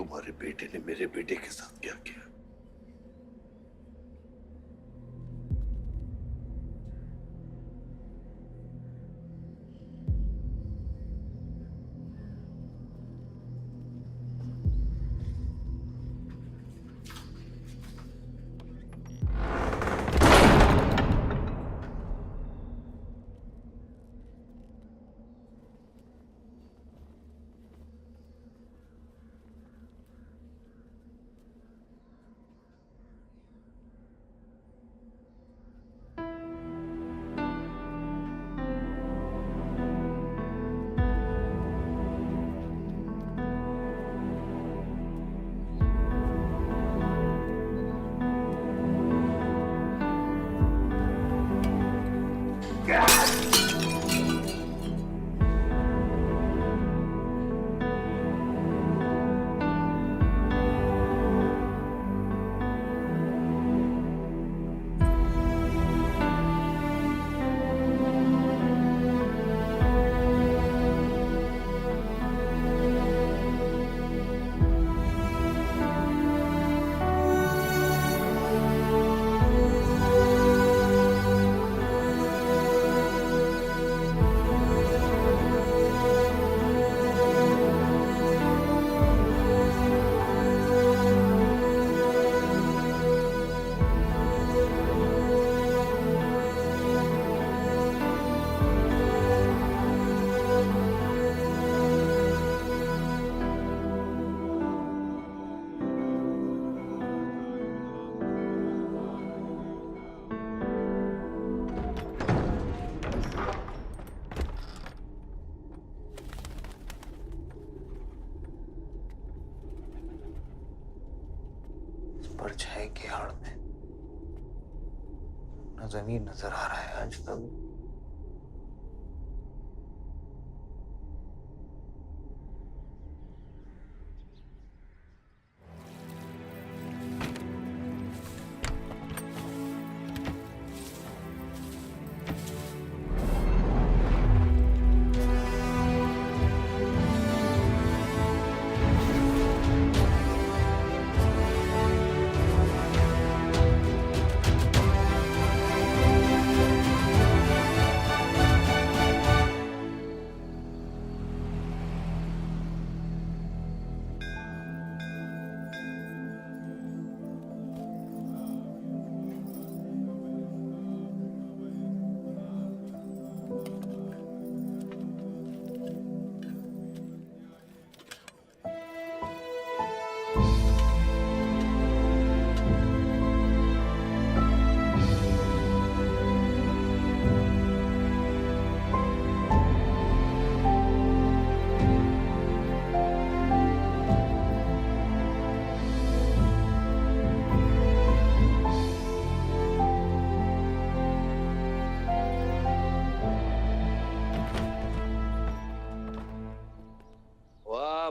तुम्हारे बेटे ने मेरे बेटे के साथ क्या किया? परछाई की आड़ में न जमीन नजर आ रहा है आज तक।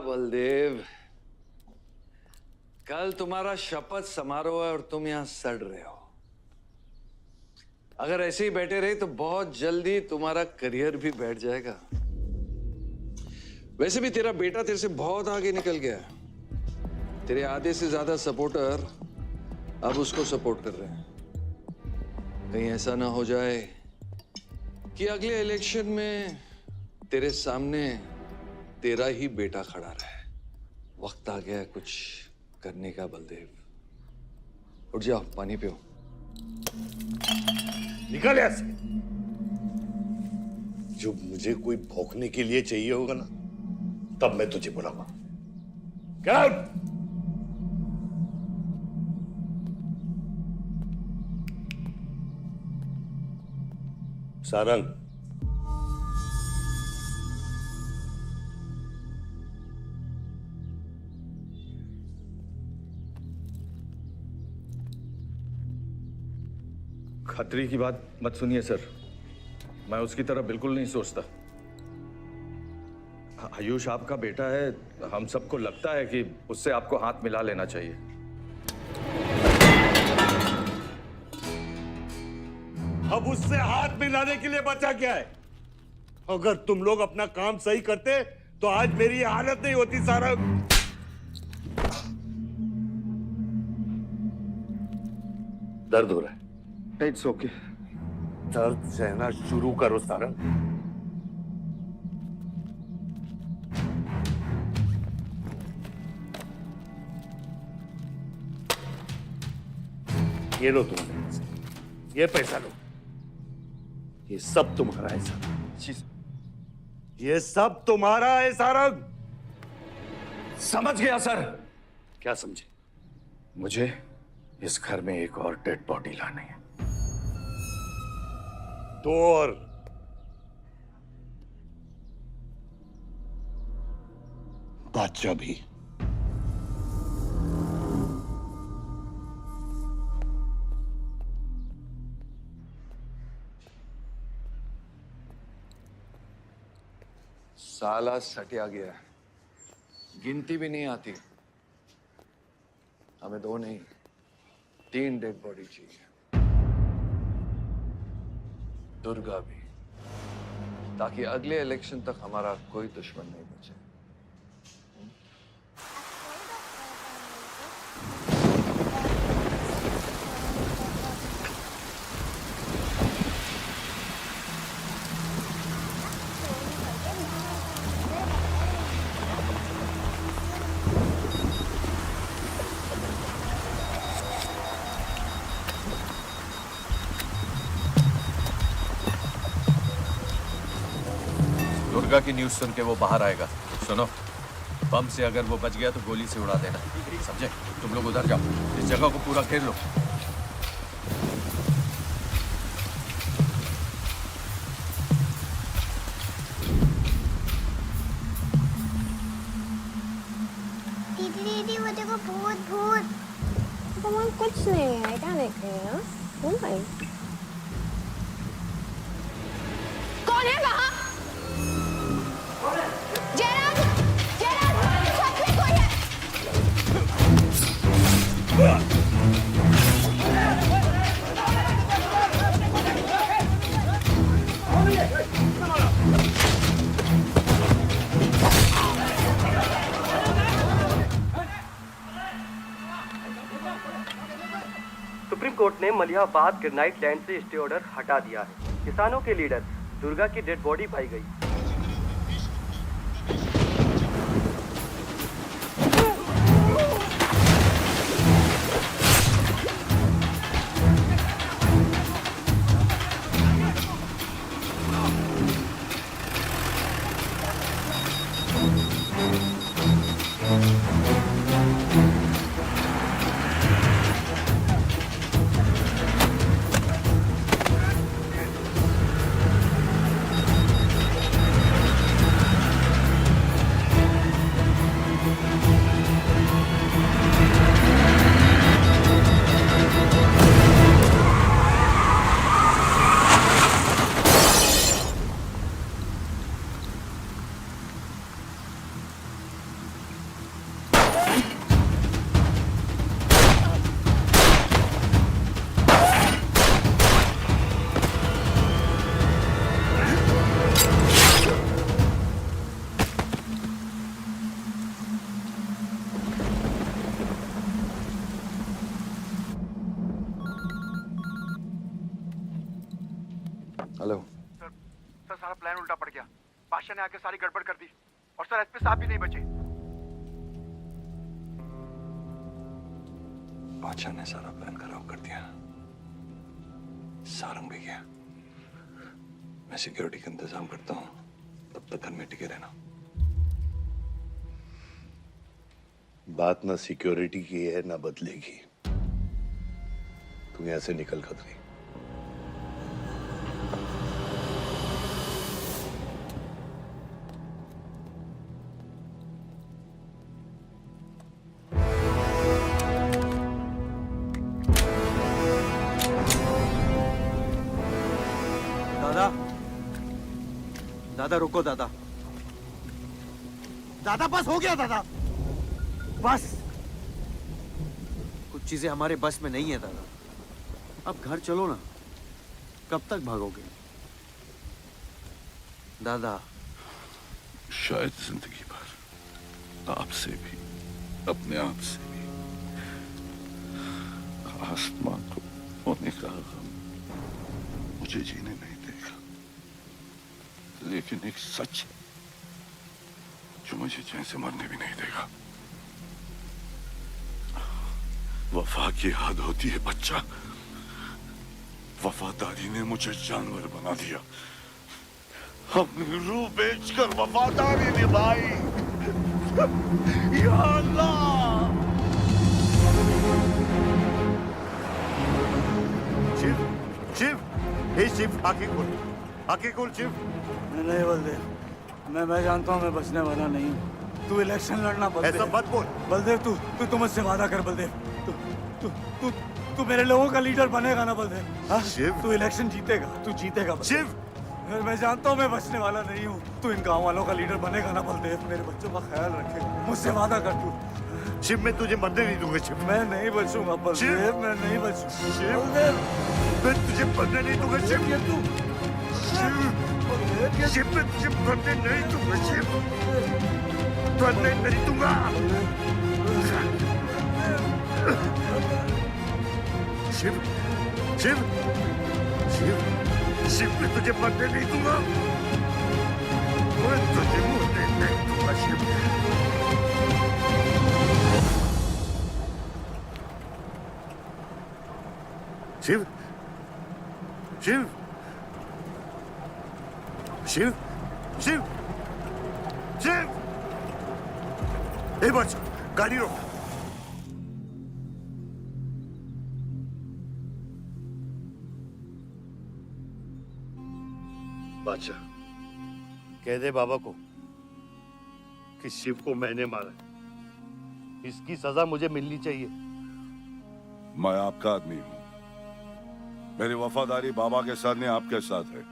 बलदेव, कल तुम्हारा शपथ समारोह है और तुम यहां सड़ रहे हो। अगर ऐसे ही बैठे रहे तो बहुत जल्दी तुम्हारा करियर भी बैठ जाएगा। वैसे भी तेरा बेटा तेरे से बहुत आगे निकल गया है। तेरे आधे से ज्यादा सपोर्टर अब उसको सपोर्ट कर रहे हैं। कहीं ऐसा ना हो जाए कि अगले इलेक्शन में तेरे सामने तेरा ही बेटा खड़ा रहे। वक्त आ गया है कुछ करने का बलदेव। उठ जाओ, पानी पियो। निकल यहाँ से। जब मुझे कोई भौंकने के लिए चाहिए होगा ना, तब मैं तुझे बुलाऊंगा। क्या? सारंग, खतरी की बात मत सुनिए सर, मैं उसकी तरह बिल्कुल नहीं सोचता। आयुष आपका बेटा है, हम सबको लगता है कि उससे आपको हाथ मिला लेना चाहिए। अब उससे हाथ मिलाने के लिए बचा क्या है? अगर तुम लोग अपना काम सही करते तो आज मेरी ये हालत नहीं होती। सारंग, दर्द हो रहा है? It's okay. दर्द सहना शुरू करो सारंग। ये लो तुम्हारे पैसे, ये पैसा लो, ये सब तुम्हारा है सारंग, ये सब तुम्हारा है सारंग। समझ गया सर। क्या समझे? मुझे इस घर में एक और डेड बॉडी लानी है। 2 और। बादशाह भी। साला सटिया गया है, गिनती भी नहीं आती। हमें 2 नहीं 3 डेड बॉडी चाहिए, दुर्गा भी, ताकि अगले इलेक्शन तक हमारा कोई दुश्मन नहीं बचे। दुर्गा की न्यूज़ सुन के वो बाहर आएगा। सुनो, बम से अगर वो बच गया तो गोली से उड़ा देना, समझे? तुम लोग उधर जाओ, इस जगह को पूरा घेर लो। दीदी दीदी वो देखो भूत भूत। भगवान कुछ नहीं है, क्या देख रही है? कौन है? कौन है वहाँ? जयराज, जयराज, सच में कोई है? सुप्रीम कोर्ट ने मलिहाबाद ग्रेनाइट लैंड से स्टे ऑर्डर हटा दिया है। किसानों के लीडर दुर्गा की डेड बॉडी पाई गई। हेलो सर, सारा प्लान उल्टा पड़ गया। बादशाह ने आके सारी गड़बड़ कर दी और सर एसपी साहब भी नहीं बचे। बादशाह ने सारा प्लान खराब कर दिया। सारंग भी गया। मैं सिक्योरिटी का इंतजाम करता हूँ, तब तक घर में टिके रहना। बात ना सिक्योरिटी की है ना बदलेगी। तू यहां से निकल खतरी। दादा, दादा रुको दादा। दादा बस हो गया दादा, बस। कुछ चीजें हमारे बस में नहीं है दादा। अब घर चलो ना, कब तक भागोगे दादा? शायद जिंदगी भर आपसे भी, अपने आप से भी, आसमां को होने का गम मुझे जीने नहीं देगा, लेकिन एक सच जो मुझे चैन से मरने भी नहीं देगा। वफा की हद होती है बच्चा। वफादारी ने मुझे जानवर बना दिया। अपनी रूह बेचकर वफादारी निभाई। या अल्लाह। शिव, शिव, हे शिव, आंखें खोल, आंखें खोल शिव। नहीं बलदेव, मैं जानता हूँ मैं बचने वाला नहीं हूँ। तू इलेक्शन लड़ना बलदेव। ऐसा मत बोल। बलदेव तू मुझसे वादा कर बलदेव। तू मेरे लोगों का लीडर बनेगा ना बलदेव? शिव, तू इलेक्शन जीतेगा, तू जीतेगा शिव। मैं जानता हूँ मैं बचने वाला नहीं हूँ। तू इन गाँव वालों का लीडर बनेगा ना बलदेव? मेरे बच्चों का ख्याल रखेगा, मुझसे वादा कर तू। शिव, मैं तुझे मरने नहीं दूंगा शिव। मैं नहीं बचूंगा बलदेव, मैं नहीं बचूंगा शिव, मैं तुझे मरने नहीं दूंगा शिव। ये तू शिव, मैं तुझे मरने नहीं दूंगा शिव, मरने नहीं दूंगा। शिव, शिव, शिव, शिव, मैं तुझे मरने नहीं दूंगा। मैं तुझे मरने नहीं दूंगा शिव। शिव, शिव, शिव, शिव, शिव। ए बच, गाड़ी रोक। बादशाह, कह दे बाबा को कि शिव को मैंने मारा है। इसकी सजा मुझे मिलनी चाहिए। मैं आपका आदमी हूं। मेरी वफादारी बाबा के साथ नहीं, आपके साथ है।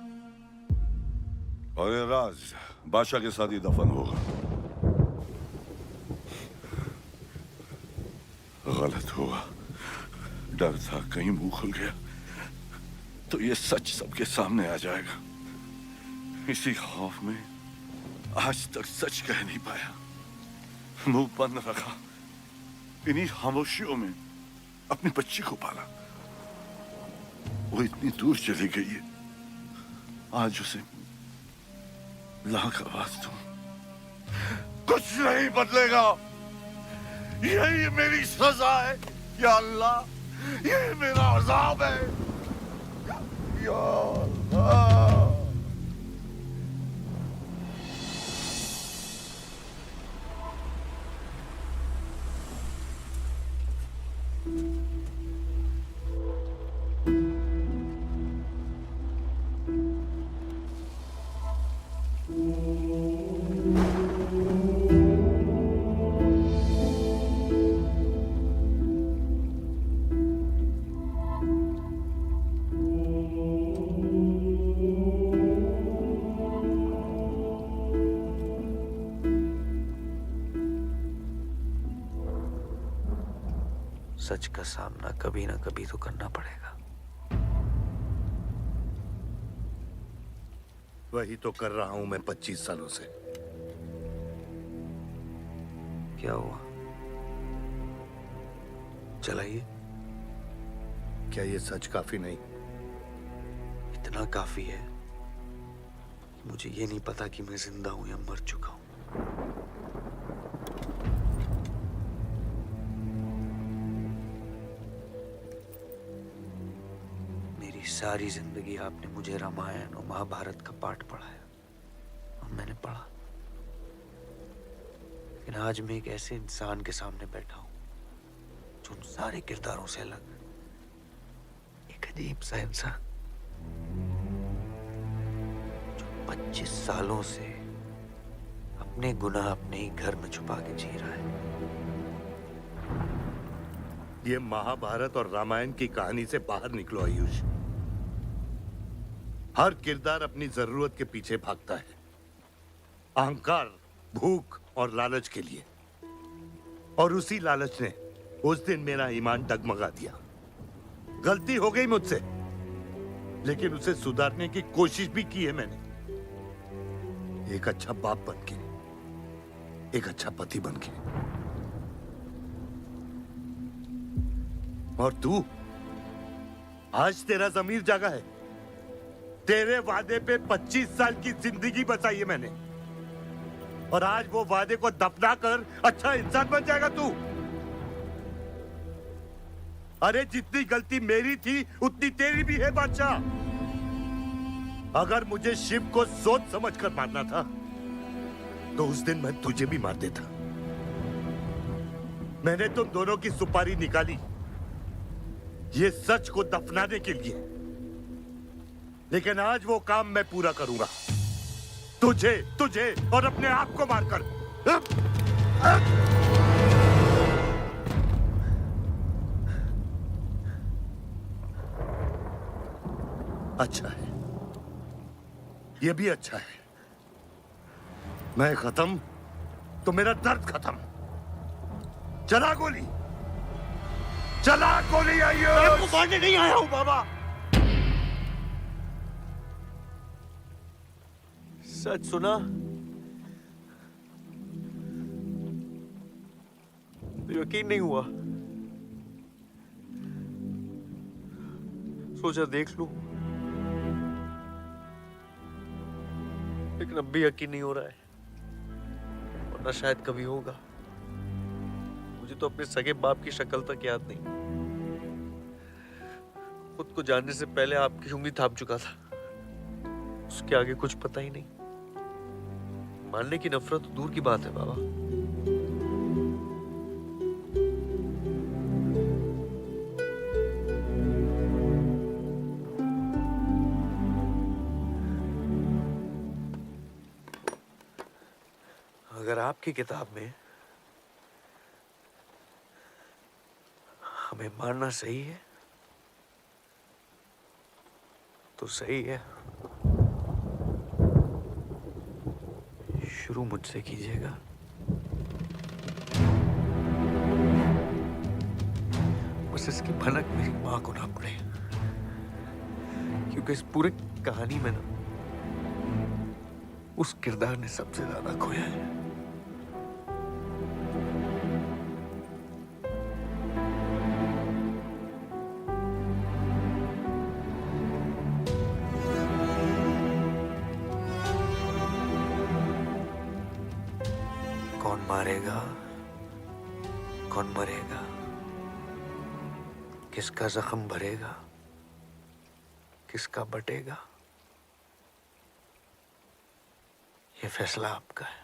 और ये राज बादशाह के साथ ही दफन होगा। गलत हुआ, डर था कहीं मुंह खुल गया तो ये सच सबके सामने आ जाएगा। इसी खौफ में आज तक सच कह नहीं पाया, मुंह बंद रखा। इन्हीं खामोशियों में अपनी बच्ची को पाला। वो इतनी दूर चली गई है, आज उसे लाख आवाज दूं, कुछ नहीं बदलेगा। यही मेरी सजा है या अल्लाह, यही मेरा अज़ाब है या अल्लाह। सच का सामना कभी ना कभी तो करना पड़ेगा। वही तो कर रहा हूं मैं 25 सालों से। क्या हुआ? चलाइए। क्या ये सच काफी नहीं? इतना काफी है, मुझे ये नहीं पता कि मैं जिंदा हूं या मर चुका हूं। सारी जिंदगी आपने मुझे रामायण और महाभारत का पाठ पढ़ाया और मैंने पढ़ा, लेकिन आज मैं एक ऐसे इंसान के सामने बैठा हूं जो उन सारे किरदारों से अलग, एक अजीब सा इंसान जो 25 सालों से अपने गुनाह अपने ही घर में छुपा के जी रहा है। ये महाभारत और रामायण की कहानी से बाहर निकलो आयुष। हर किरदार अपनी जरूरत के पीछे भागता है, अहंकार, भूख और लालच के लिए। और उसी लालच ने उस दिन मेरा ईमान डगमगा दिया। गलती हो गई मुझसे, लेकिन उसे सुधारने की कोशिश भी की है मैंने। एक अच्छा बाप बन के, एक अच्छा पति बन के। और तू आज तेरा जमीर जागा है। तेरे वादे पे 25 साल की जिंदगी बचाई है मैंने, और आज वो वादे को दफना कर अच्छा इंसान बन जाएगा तू। अरे जितनी गलती मेरी थी उतनी तेरी भी है बादशाह। अगर मुझे शिव को सोच समझ कर मारना था तो उस दिन मैं तुझे भी मार देता। मैंने तुम दोनों की सुपारी निकाली ये सच को दफनाने के लिए, लेकिन आज वो काम मैं पूरा करूंगा, तुझे तुझे और अपने आप को मारकर। अच्छा है, ये भी अच्छा है। मैं खत्म तो मेरा दर्द खत्म। चला गोली, चला गोली। आइयो, मैं आपको मारने नहीं आया हूं बाबा। सच सुना? यकीन नहीं हुआ, सोचा देख लूं, लेकिन अब भी यकीन नहीं हो रहा है, वरना शायद कभी होगा। मुझे तो अपने सगे बाप की शक्ल तक याद नहीं। खुद को जानने से पहले आपकी उंगली थाप चुका था, उसके आगे कुछ पता ही नहीं। मानने की नफरत तो दूर की बात है बाबा। अगर आपकी किताब में हमें मारना सही है तो सही है। शुरू मुझसे कीजिएगा। बस इसकी भनक मेरी मां को ना पड़े, क्योंकि इस पूरी कहानी में ना उस किरदार ने सबसे ज्यादा खोया है। कौन मारेगा, कौन मरेगा, किसका जख्म भरेगा, किसका बटेगा, ये फैसला आपका है।